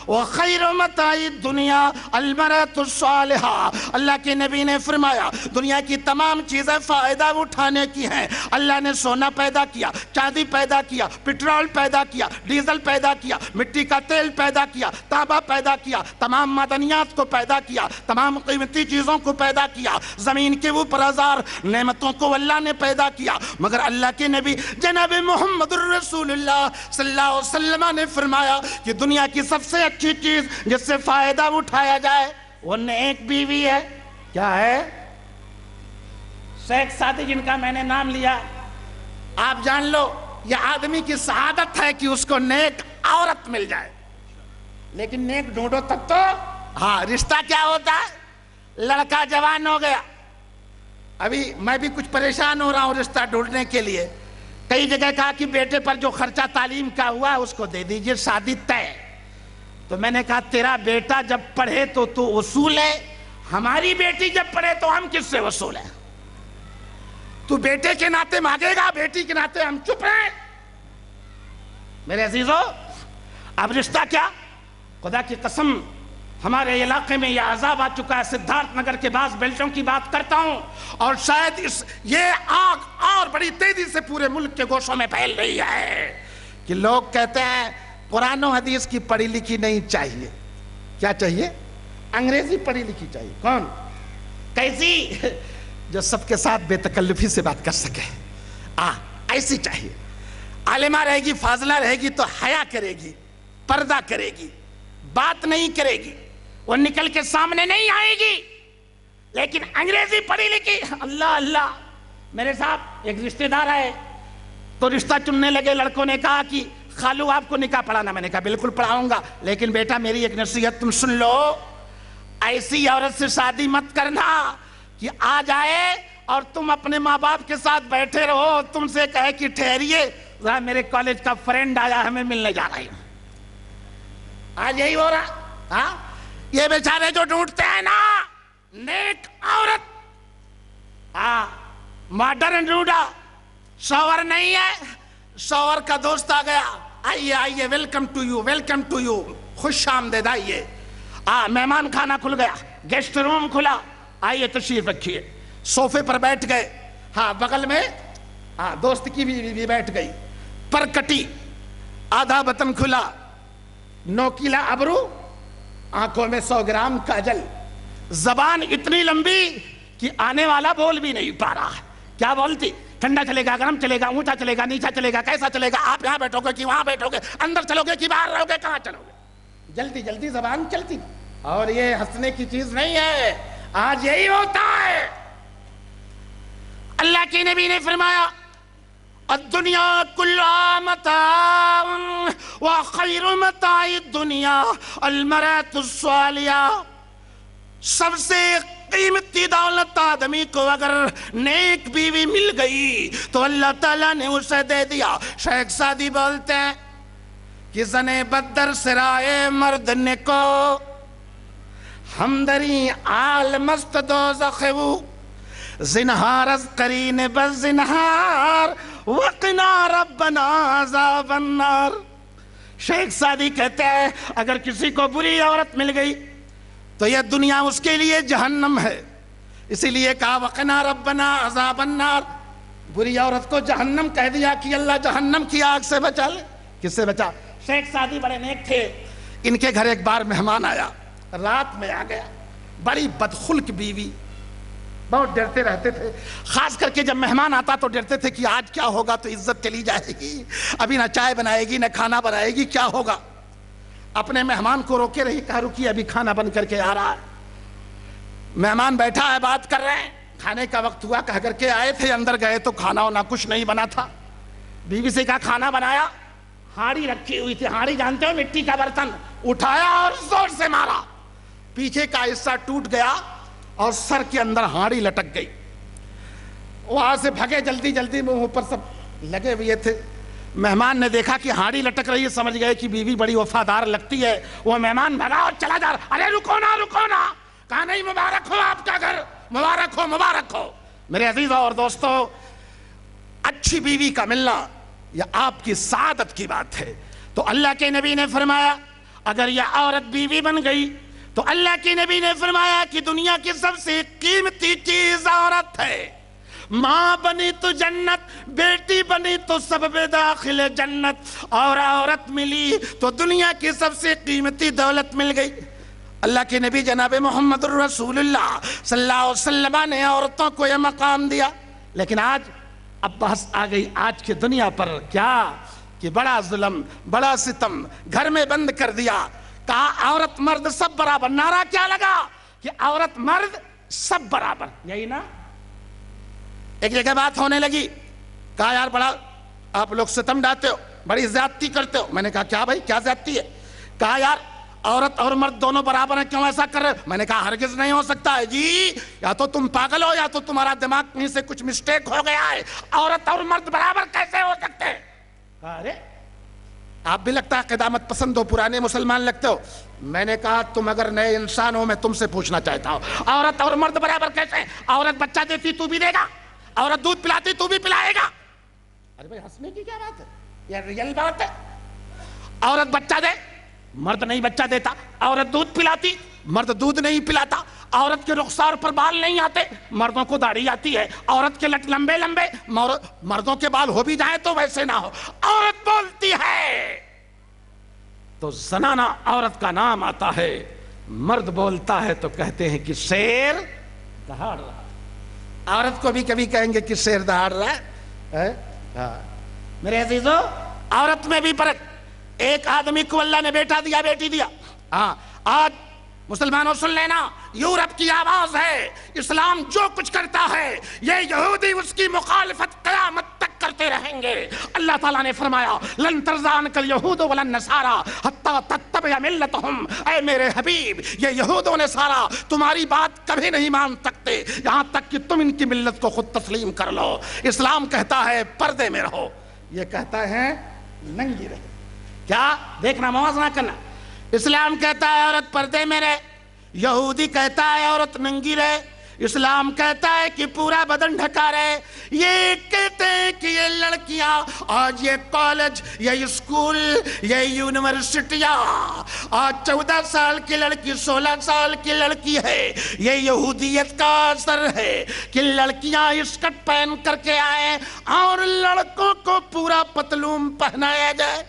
وخیر متاع الدنیا المرأة الصالحہ۔ اللہ کے نبی نے فرمایا دنیا کی تمام چیزیں فائدہ اٹھانے کی ہیں۔ اللہ نے سونا پیدا کیا، چاندی پیدا کیا، پٹرول پیدا کیا، ڈیزل پیدا کیا، مٹی کا تیل پیدا کیا، تانبا پیدا کیا، تمام معدنیات کو پیدا کیا، تمام قیمتی چیزوں کو پیدا کیا، زمین کے اوپر ہزار نعمتوں کو اللہ نے پیدا کیا، مگر اللہ کے نبی جناب محمد الرسول اللہ صلی اللہ علیہ وسلم نے فرمایا کہ دنیا کی سب سے اچھی چیز جس سے فائدہ اٹھایا جائے وہ نیک بیوی ہے۔ کیا ہے؟ شیخ سعدی جن کا میں نے نام لیا، آپ جان لو یہ آدمی کی سعادت ہے کہ اس کو نیک عورت مل جائے، لیکن نیک ڈھونڈو تب تو۔ ہاں، رشتہ کیا ہوتا ہے؟ لڑکا جوان ہو گیا، ابھی میں بھی کچھ پریشان ہو رہا ہوں رشتہ ڈھونڈنے کے لیے، کئی جگہ کہا کہ بیٹے پر جو خرچہ تعلیم کا ہوا اس کو دے دیجئے، شادی طے۔ تو میں نے کہا تیرا بیٹا جب پڑھے تو تو وصول ہے، ہماری بیٹی جب پڑھے تو ہم کس سے وصول ہیں؟ تو بیٹے کے ناطے مانگے گا، بیٹی کے ناطے ہم چپ رہے۔ میرے عزیزو، اب رشتہ کیا؟ خدا کی قسم ہمارے علاقے میں یہ عذاب آ چکا ہے، سدھارتھ نگر کے بعض بیلٹوں کی بات کرتا ہوں، اور شاید یہ آگ اور بڑی تیزی سے پورے ملک کے گوشوں میں پھیل رہی ہے کہ لوگ کہتے ہیں قرآن و حدیث کی پڑھی لکھی نہیں چاہیے۔ کیا چاہیے؟ انگریزی پڑھی لکھی چاہیے۔ کون؟ کیسی؟ جو سب کے ساتھ بے تکلفی سے بات کر سکے، ایسی چاہیے۔ عالمہ رہے گی، فاضلہ رہے گی تو حیا کرے گی، پردہ کرے گی، بات نہیں کرے گی، وہ نکل کے سامنے نہیں آئے گی، لیکن انگریزی پڑھی لکھی، اللہ اللہ۔ میرے صاحب ایک رشتہ دار ہے تو رشتہ چننے لگے، لڑکوں نے کہا کہ خالو آپ کو نکاح پڑھانا، میں نے کہا بالکل پڑھاؤں گا، لیکن بیٹا میری ایک نصیحت تم سن لو، ایسی عورت سے شادی مت کرنا کہ آ جائے اور تم اپنے ماں باپ کے ساتھ بیٹھے رہو، تم سے کہے کہ ٹھہریے ذرا میرے کالج کا فرینڈ آیا، ہمیں ملنے جا رہی ہوں۔ آج یہی ہو رہا۔ ہاں، یہ بیچارے جو ڈھونڈتے ہیں نا نیک عورت، ماڈرن ڈھونڈا، شوہر نہیں ہے، شوہر کا دوست آ گیا، آئیے آئیے، welcome to you, welcome to you, خوش آمدید، آئیے۔ مہمان خانہ کھل گیا، گیسٹ روم کھلا، آئیے تشریف رکھیے، صوفے پر بیٹھ گئے، بغل میں دوست کی بھی بیٹھ گئی، پر کٹی، آدھا بطن کھلا، نوکیلا ابرو، آنکھوں میں 100 گرام کاجل، زبان اتنی لمبی کہ آنے والا بول بھی نہیں پا رہا۔ کیا بولتی؟ ٹھنڈا چلے گا، گرم چلے گا، اونچا چلے گا، نیچا چلے گا، کیسا چلے گا، آپ یہاں بیٹھو گے کہ وہاں بیٹھو گے، اندر چلو گے کہ باہر رہو گے، کہاں چلو گے؟ جلدی جلدی زبان چلتی، اور یہ ہنسنے کی چیز نہیں ہے، آج یہی ہوتا ہے۔ اللہ کے نبی نے فرمایا الدنیا کلها متاع وخیر متاع الدنیا المرأة الصالحہ۔ سب سے قیمتی دولت آدمی کو اگر نیک بیوی مل گئی تو اللہ تعالیٰ نے اسے دے دیا۔ شیخ سعدی بولتے ہیں کہ زن بدر سرائے مرد نکو ہمدری آل مست دوزخ وہ زنہار از قرین بز زنہار وقنا ربنا عذاب النار۔ شیخ سعدی کہتے ہیں اگر کسی کو بری عورت مل گئی تو یہ دنیا اس کے لیے جہنم ہے، اسی لیے کہا وقنا ربنا عذاب النار۔ بری عورت کو جہنم کہہ دیا کہ اللہ جہنم کی آگ سے بچا لے۔ کس سے بچا؟ شیخ سعدی بڑے نیک تھے، ان کے گھر ایک بار مہمان آیا، رات میں آ گیا، بڑی بدخلق بیوی، بہت ڈرتے رہتے تھے، خاص کر کے جب مہمان آتا تو ڈرتے تھے کہ آج کیا ہوگا، تو عزت چلی جائے گی، ابھی نہ چائے بنائے گی نہ کھانا بنائے گی، کیا ہوگا۔ اپنے مہمان کو روکے رہی، کہا رکیے ابھی کھانا بن کر کے آ رہا ہے۔ مہمان بیٹھا ہے، بات کر رہے ہیں، کھانے کا وقت ہوا، کہا کر کے آئے تھے، اندر گئے تو کھانا ہونا کچھ نہیں بنا تھا۔ بیوی سے کہا کھانا بنایا، ہانڈی رکھی ہوئی تھی، ہانڈی جانتے ہو مٹی کا برتن، اٹھایا اور زور سے مارا، پیچھے کا حصہ ٹوٹ گیا اور سر کے اندر ہانڈی لٹک گئی۔ وہاں سے بھگے جلدی جلدی، منہ اوپر سب لگے ہوئے تھے۔ مہمان نے دیکھا کہ ہانڈی لٹک رہی ہے، سمجھ گئے کہ بیوی بڑی وفادار لگتی ہے۔ وہ مہمان بھگا اور چلا جا رہا، ارے رکو نا رکو نا، کہا نہیں مبارک ہو آپ کا گھر، مبارک ہو مبارک ہو۔ میرے عزیزوں اور دوستو، اچھی بیوی کا ملنا یہ آپ کی سعادت کی بات ہے۔ تو اللہ کے نبی نے فرمایا اگر یہ عورت بیوی بن گئی تو اللہ کے نبی نے فرمایا کہ دنیا کی سب سے قیمتی چیز عورت ہے۔ ماں بنی تو جنت، بیٹی بنی تو سبب داخل جنت، اور عورت ملی تو دنیا کی سب سے قیمتی دولت مل گئی۔ اللہ کے نبی جناب محمد الرسول اللہ صلی اللہ علیہ وسلم نے عورتوں کو یہ مقام دیا۔ لیکن آج اب بحث آ گئی آج کی دنیا پر، کیا کہ بڑا ظلم، بڑا ستم، گھر میں بند کر دیا، کہا عورت مرد سب برابر۔ نعرہ کیا لگا کہ عورت مرد سب برابر، یہی نا؟ ایک جگہ بات ہونے لگی، کہا یار بڑا آپ لوگ ستم ڈالتے ہو، بڑی زیادتی کرتے ہو۔ میں نے کہا کیا بھائی کیا زیادتی ہے؟ کہا یار عورت اور مرد دونوں برابر ہیں، کیوں ایسا کر رہے ہو؟ میں نے کہا ہرگز نہیں ہو سکتا ہے جی، یا تو تم پاگل ہو یا تو تمہارا دماغ کہیں سے کچھ مسٹیک ہو گیا ہے، عورت اور مرد برابر کیسے ہو سکتے ہیں؟ کہا ارے آپ بھی لگتا ہے قدامت پسند ہو، پرانے مسلمان لگتے ہو۔ میں نے کہا تم اگر نئے انسان ہو، میں تم سے پوچھنا چاہتا ہوں عورت اور مرد برابر کیسے ہیں؟ عورت بچہ دیتی تو بھی دے گا، عورت دودھ پلاتی تو بھی پلائے گا۔ ارے بھائی ہنسنے کی کیا بات ہے، یہ ریئل بات ہے۔ عورت بچہ دے، مرد نہیں بچہ دیتا، عورت دودھ پلاتی، مرد دودھ نہیں پلاتا، عورت کے رخسار پر بال نہیں آتے، مردوں کو داڑھی آتی ہے، عورت کے لٹ لمبے لمبے، مردوں کے بال ہو بھی جائیں تو ویسے نہ ہو۔ عورت بولتی ہے تو زنانہ عورت کا نام آتا ہے، مرد بولتا ہے تو کہتے ہیں کہ شیر دہاڑ رہا۔ عورت کو بھی کبھی کہیں گے کہ شیر دہاڑ رہا ہے۔ میرے عزیزو، عورت میں بھی فرق، ایک آدمی کو اللہ نے بیٹا دیا بیٹی دیا۔ آج مسلمانوں سن لینا، یورپ کی آواز ہے، اسلام جو کچھ کرتا ہے یہ یہودی اس کی مخالفت قیامت تک کرتے رہیں گے۔ اللہ تعالیٰ نے فرمایا لن ترضى عنك اليهود ولا النصارى حتى تتبع ملتهم۔ اے میرے حبیب، یہ یہود و نصارہ تمہاری بات کبھی نہیں مان سکتے یہاں تک کہ تم ان کی ملت کو خود تسلیم کر لو۔ اسلام کہتا ہے پردے میں رہو، یہ کہتا ہے ننگی رہو۔ کیا دیکھنا، موازنہ کرنا۔ اسلام کہتا ہے عورت پردے میں رہے، یہودی کہتا ہے عورت ننگی رہے۔ اسلام کہتا ہے کہ پورا بدن ڈھکا رہے، یہ کہتے ہیں کہ یہ لڑکیاں آج یہ کالج، یہ اسکول، یہ یونیورسٹیاں، آج 14 سال کی لڑکی 16 سال کی لڑکی ہے۔ یہ یہودیت کا اثر ہے کہ لڑکیاں اسکرٹ پہن کر کے آئیں اور لڑکوں کو پورا پتلون پہنایا جائے۔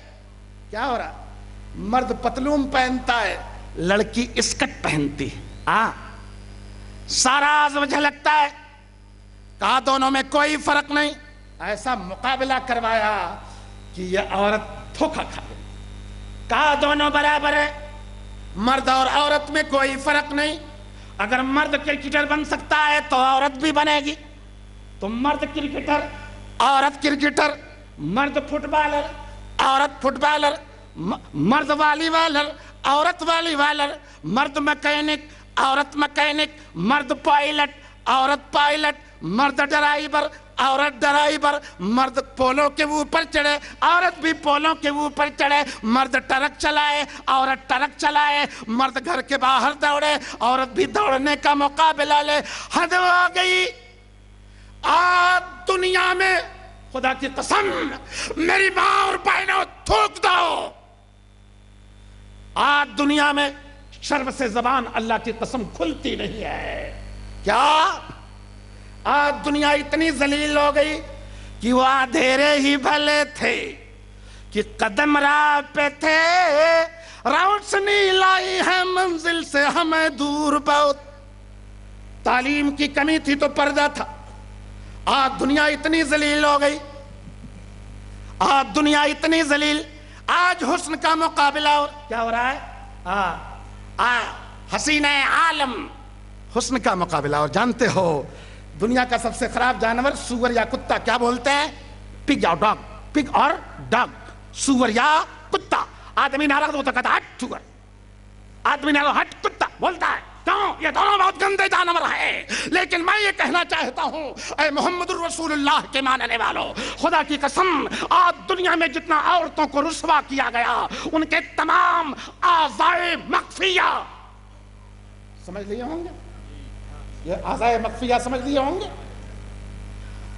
کیا ہو رہا؟ مرد پتلون پہنتا ہے، لڑکی اسکرٹ پہنتی۔ سارا وجہ لگتا ہے، کہا دونوں میں کوئی فرق نہیں۔ ایسا مقابلہ کروایا کہ یہ عورت دھوکہ کھا گئی۔ کہا دونوں برابر ہے، مرد اور عورت میں کوئی فرق نہیں۔ اگر مرد کرکٹر بن سکتا ہے تو عورت بھی بنے گی۔ تو مرد کرکٹر، عورت کرکٹر، مرد فٹ بالر، عورت فٹ بالر، مرد والی والر، عورت والی والر، مرد مکینک، عورت مکینک، مرد پائلٹ، عورت پائلٹ، مرد ڈرائیور، عورت ڈرائیور، مرد پولوں کے اوپر چڑھے، عورت بھی پولوں کے اوپر چڑھے، مرد ٹرک چلائے، عورت ٹرک چلائے، مرد گھر کے باہر دوڑے، عورت بھی دوڑنے کا مقابلہ لے۔ حد ہو گئی آج دنیا میں، خدا کی قسم میری ماں اور بہنوں تھوک دو، آج دنیا میں شرم سے زبان اللہ کی قسم کھلتی نہیں ہے۔ کیا آج دنیا اتنی ذلیل ہو گئی کہ وہ اندھیرے ہی بھلے تھے کہ قدم راہ پہ تھے، روشنی لائی ہے منزل سے ہمیں دور بہت۔ تعلیم کی کمی تھی تو پردہ تھا، آج دنیا اتنی ذلیل ہو گئی، آج دنیا اتنی ذلیل، آج حسن کا مقابلہ کیا ہو رہا ہے؟ حسین عالم حسن کا مقابلہ. اور جانتے ہو دنیا کا سب سے خراب جانور سور یا کتا کیا بولتے ہیں؟ پگ یا ڈاگ. پگ اور ڈاگ. سور یا کتا. آدمی ناراض ہوتا کہتا ہٹ سور, آدمی ناراض ہٹ کتا بولتا ہے. کیوں؟ یہ دونوں بہت گندے جانور ہیں. لیکن میں یہ کہنا چاہتا ہوں اے محمد الرسول اللہ کے ماننے والوں, خدا کی قسم آج دنیا میں جتنا عورتوں کو رسوا کیا گیا ان کے تمام اعضائے مخفیہ سمجھ لیے ہوں گے. یہ اعضائے مخفیہ سمجھ لیے ہوں گے.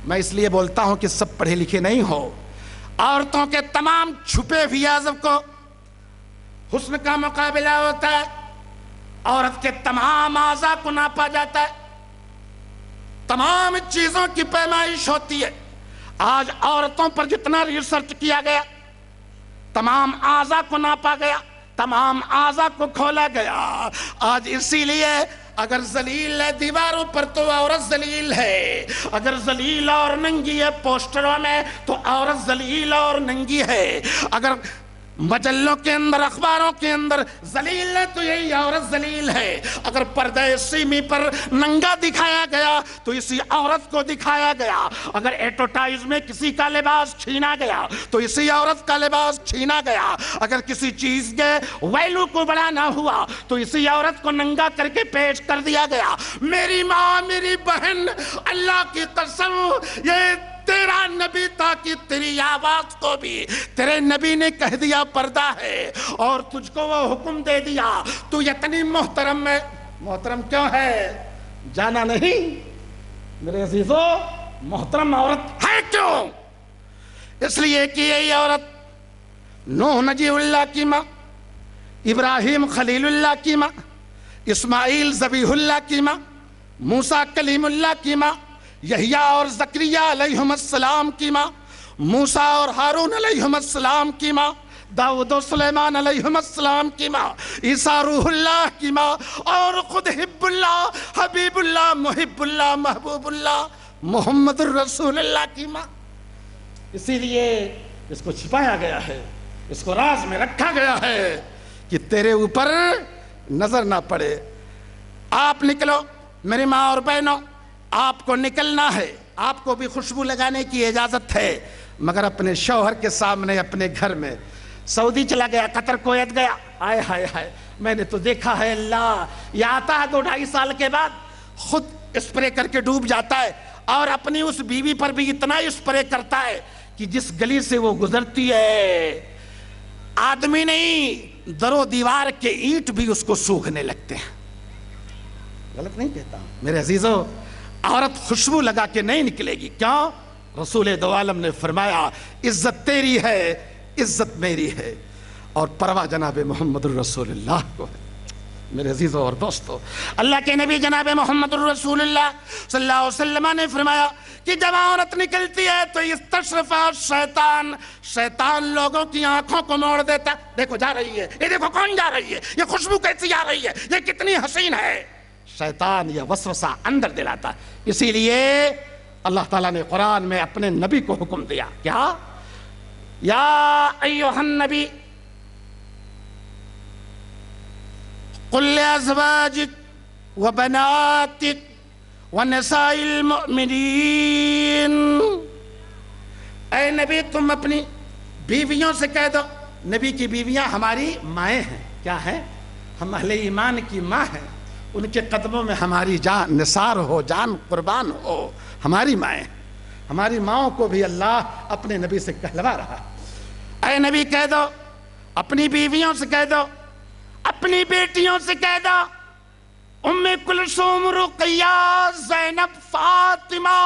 میں اس لیے بولتا ہوں کہ سب پڑھے لکھے نہیں ہو. عورتوں کے تمام چھپے ہوئے اعضاء کو حسن کا مقابلہ ہوتا ہے. عورت کے تمام اعضاء کو ناپا جاتا ہے. تمام چیزوں کی پیمائش ہوتی ہے. آج عورتوں پر جتنا ریسرچ کیا گیا, تمام اعضاء کو ناپا گیا, تمام اعضاء کو کھولا گیا. آج اسی لیے اگر ذلیل ہے دیواروں پر تو عورت ذلیل ہے, اگر ذلیل اور ننگی ہے پوسٹروں میں تو عورت ذلیل اور ننگی ہے, اگر مجلوں کے اندر اخباروں کے اندر ذلیل ہے تو یہی عورت ذلیل ہے, اگر پردہ سیمی پر ننگا دکھایا گیا تو اسی عورت کو دکھایا گیا, اگر ایڈورٹائز میں کسی کا لباس چھینا گیا تو اسی عورت کا لباس چھینا گیا, اگر کسی چیز کے ویلو کو بڑھانا ہوا تو اسی عورت کو ننگا کر کے پیش کر دیا گیا. میری ماں, میری بہن, اللہ کی قسم یہ تیرا نبی تھا کہ تیری آواز کو بھی تیرے نبی نے کہہ دیا پردہ ہے, اور تجھ کو وہ حکم دے دیا. تو اتنی محترم میں محترم کیوں ہے جانا نہیں میرے عزیزو؟ محترم عورت ہے کیوں؟ اس لیے کہ یہی عورت نوح نجی اللہ کی ماں, ابراہیم خلیل اللہ کی ماں, اسماعیل ذبیح اللہ کی ماں, موسیٰ کلیم اللہ کی ماں, یحییٰ اور زکریا علیہم السلام کی ماں, موسیٰ اور ہارون علیہم السلام کی ماں, داؤد و سلیمان علیہم السلام کی ماں, عیسیٰ روح اللہ کی ماں, اور خود حب اللہ, حبیب اللہ, محب اللہ, محبوب اللہ, محمد الرسول اللہ کی ماں. اسی لیے اس کو چھپایا گیا ہے, اس کو راز میں رکھا گیا ہے کہ تیرے اوپر نظر نہ پڑے. آپ نکلو میری ماں اور بہنوں, آپ کو نکلنا ہے, آپ کو بھی خوشبو لگانے کی اجازت ہے, مگر اپنے شوہر کے سامنے اپنے گھر میں. سعودی چلا گیا, قطر کویت گیا, آئے ہائے ہائے میں نے تو دیکھا ہے اللہ, یہ آتا ہے 2-2.5 سال کے بعد خود اسپرے کر کے ڈوب جاتا ہے, اور اپنی اس بیوی پر بھی اتنا اسپرے کرتا ہے کہ جس گلی سے وہ گزرتی ہے آدمی نہیں در و دیوار کے اینٹ بھی اس کو سوکھنے لگتے ہیں. غلط نہیں کہتا ہوں میرے عزیزو, عورت خوشبو لگا کے نہیں نکلے گی. کیوں؟ رسول دو عالم نے فرمایا عزت تیری ہے, عزت میری ہے, اور پرواہ جناب محمد الرسول اللہ کو ہے. میرے عزیزوں اور دوستو, اللہ کے نبی جناب محمد الرسول اللہ صلی اللہ علیہ وسلم نے فرمایا کہ جب عورت نکلتی ہے تو استشرف شیطان, شیطان لوگوں کی آنکھوں کو موڑ دیتا. دیکھو جا رہی ہے, یہ دیکھو کون جا رہی ہے, یہ خوشبو کیسی آ رہی ہے, یہ کتنی حسین ہے. شیطان یہ وسوسہ اندر دلاتا. اسی لیے اللہ تعالیٰ نے قرآن میں اپنے نبی کو حکم دیا, کیا؟ یا ایھا النبی قل لأزواجک وبناتک ونساء المؤمنین, اے نبی تم اپنی بیویوں سے کہہ دو. نبی کی بیویاں ہماری مائیں ہیں. کیا ہیں؟ ہم اہل ایمان کی ماں ہیں, ان کے قدموں میں ہماری جان نثار ہو, جان قربان ہو. ہماری مائیں, ہماری ماؤں کو بھی اللہ اپنے نبی سے کہلوا رہا. اے نبی کہہ دو, اپنی بیویوں سے کہہ دو, اپنی بیٹیوں سے کہہ دو, ام کلثوم, رقیہ, زینب, فاطمہ,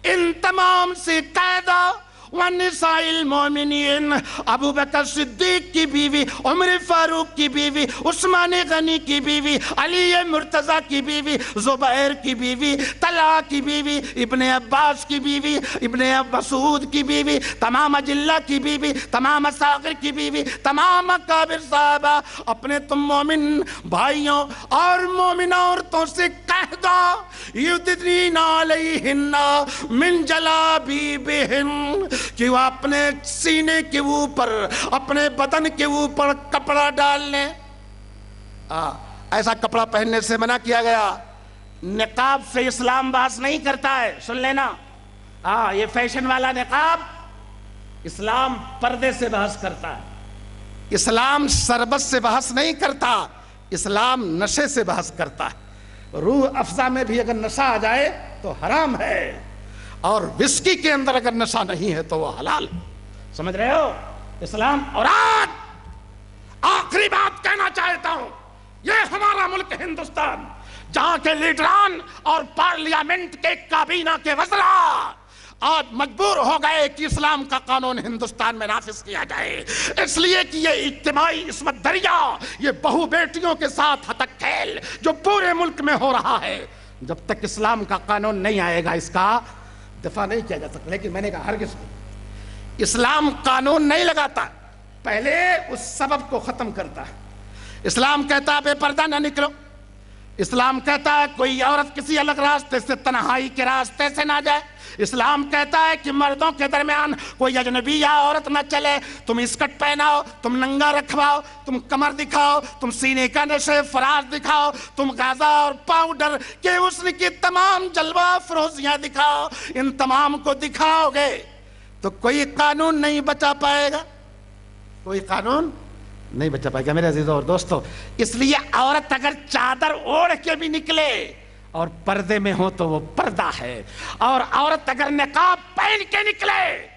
ان تمام سے کہہ دو. ونساء المؤمنین, ابو بکر صدیق کی بیوی, عمر فاروق کی بیوی, عثمان غنی کی بیوی, علی مرتضی کی بیوی, زبیر کی بیوی, طلحہ کی بیوی, ابن عباس کی بیوی, ابن مسعود کی بیوی, تمام اجلہ کی بیوی, تمام اصاغر کی بیوی, تمام اکابر صحابہ. اپنے تم مومن بھائیوں اور مومن عورتوں سے کہہ دو یدنین علیہن من جلابیبہن, کہ وہ اپنے سینے کے اوپر اپنے بدن کے اوپر کپڑا ڈال لیں. ایسا کپڑا پہننے سے منع کیا گیا. نقاب سے اسلام بحث نہیں کرتا ہے, سن لینا. یہ فیشن والا نقاب, اسلام پردے سے بحث کرتا ہے. اسلام شربت سے بحث نہیں کرتا, اسلام نشے سے بحث کرتا ہے. روح افزا میں بھی اگر نشہ آ جائے تو حرام ہے, اور وسکی کے اندر اگر نشہ نہیں ہے تو وہ حلال ہے. سمجھ رہے ہو اسلام. اور آج آخری بات کہنا چاہتا ہوں, یہ ہمارا ملک ہندوستان, جہاں کے لیڈران اور پارلیمنٹ کے کابینہ کے وزراء آج مجبور ہو گئے کہ اسلام کا قانون ہندوستان میں نافذ کیا جائے, اس لیے کہ یہ اجتماعی عصمت دریا, یہ بہو بیٹیوں کے ساتھ ہتک کھیل جو پورے ملک میں ہو رہا ہے, جب تک اسلام کا قانون نہیں آئے گا اس کا دفاع نہیں کیا جا سکتا. لیکن میں نے کہا ہرگز اسلام قانون نہیں لگاتا, پہلے اس سبب کو ختم کرتا ہے. اسلام کہتا ہے بے پردہ نہ نکلو. اسلام کہتا ہے کوئی عورت کسی الگ راستے سے, تنہائی کے راستے سے نہ جائے. اسلام کہتا ہے کہ مردوں کے درمیان کوئی اجنبی یا عورت نہ چلے. تم اسکرٹ پہناؤ, تم ننگا رکھواؤ, تم کمر دکھاؤ, تم سینے کا نشے فراز دکھاؤ, تم غازہ اور پاؤڈر کے حسن کی تمام جلوہ فروزیاں دکھاؤ. ان تمام کو دکھاؤ گے تو کوئی قانون نہیں بچا پائے گا, کوئی قانون نہیں بچا پائے گا میرے عزیزوں اور دوستوں. اس لیے عورت اگر چادر اوڑھ کے بھی نکلے اور پردے میں ہو تو وہ پردہ ہے, اور عورت اگر نقاب پہن کے نکلے,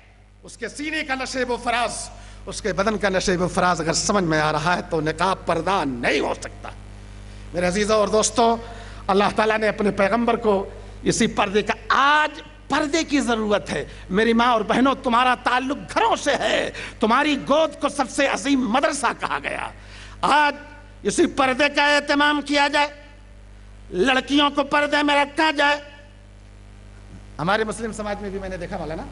اس کے سینے کا نشیب و فراز, اس کے بدن کا نشیب و فراز اگر سمجھ میں آ رہا ہے تو نقاب پردہ نہیں ہو سکتا. میرے عزیزوں اور دوستوں, اللہ تعالیٰ نے اپنے پیغمبر کو اسی پردے کا, آج پردے کی ضرورت ہے. میری ماں اور بہنوں, تمہارا تعلق گھروں سے ہے, تمہاری گود کو سب سے عظیم مدرسہ کہا گیا. آج اسی پردے کا اہتمام کیا جائے, لڑکیوں کو پردے میں رکھا جائے. ہمارے مسلم سماج میں بھی میں نے دیکھا والا نا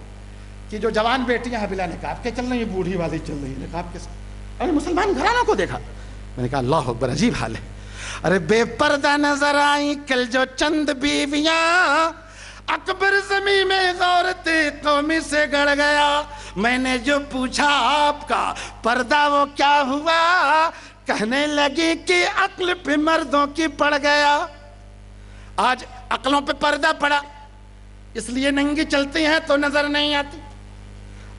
کہ جو جوان بیٹیاں ہیں بلا نقاب کے چل رہی ہیں, بوڑھی بازی چل رہی ہے نقاب کے ساتھ. ارے مسلمان گھرانوں کو دیکھا, میں نے کہا اللہ اکبر, عجیب حال ہے. ارے بے پردہ نظر آئی کل جو چند بیویاں, اکبر زمین میں غورت قومی سے گڑ گیا. میں نے جو پوچھا آپ کا پردہ وہ کیا ہوا, کہنے لگی کہ عقل پہ مردوں کی پڑ گیا. آج عقلوں پہ پردہ پڑا, اس لیے ننگی چلتی ہیں تو نظر نہیں آتی.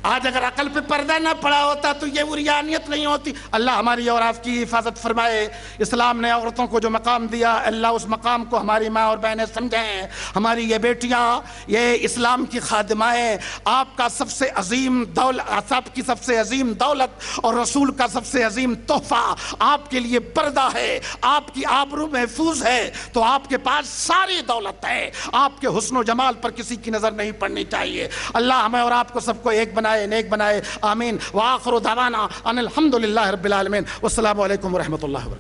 آج اگر عقل پہ پردہ نہ پڑا ہوتا تو یہ عریانیت نہیں ہوتی. اللہ ہماری اور آپ کی حفاظت فرمائے. اسلام نے عورتوں کو جو مقام دیا, اللہ اس مقام کو ہماری ماں اور بہنیں سمجھیں. ہماری یہ بیٹیاں یہ اسلام کی خادمائیں, آپ کا سب سے عظیم دولت, آپ کی سب سے عظیم دولت اور رسول کا سب سے عظیم تحفہ آپ کے لیے پردہ ہے. آپ کی آبرو محفوظ ہے تو آپ کے پاس ساری دولت ہے. آپ کے حسن و جمال پر کسی کی نظر نہیں پڑنی چاہیے. اللہ ہمیں اور آپ کو سب کو ایک بنائے, نیک بنائے, آمین. وآخر دعوانا ان الحمدللہ رب العالمین. والسلام علیکم ورحمۃ اللہ وبرکاتہ.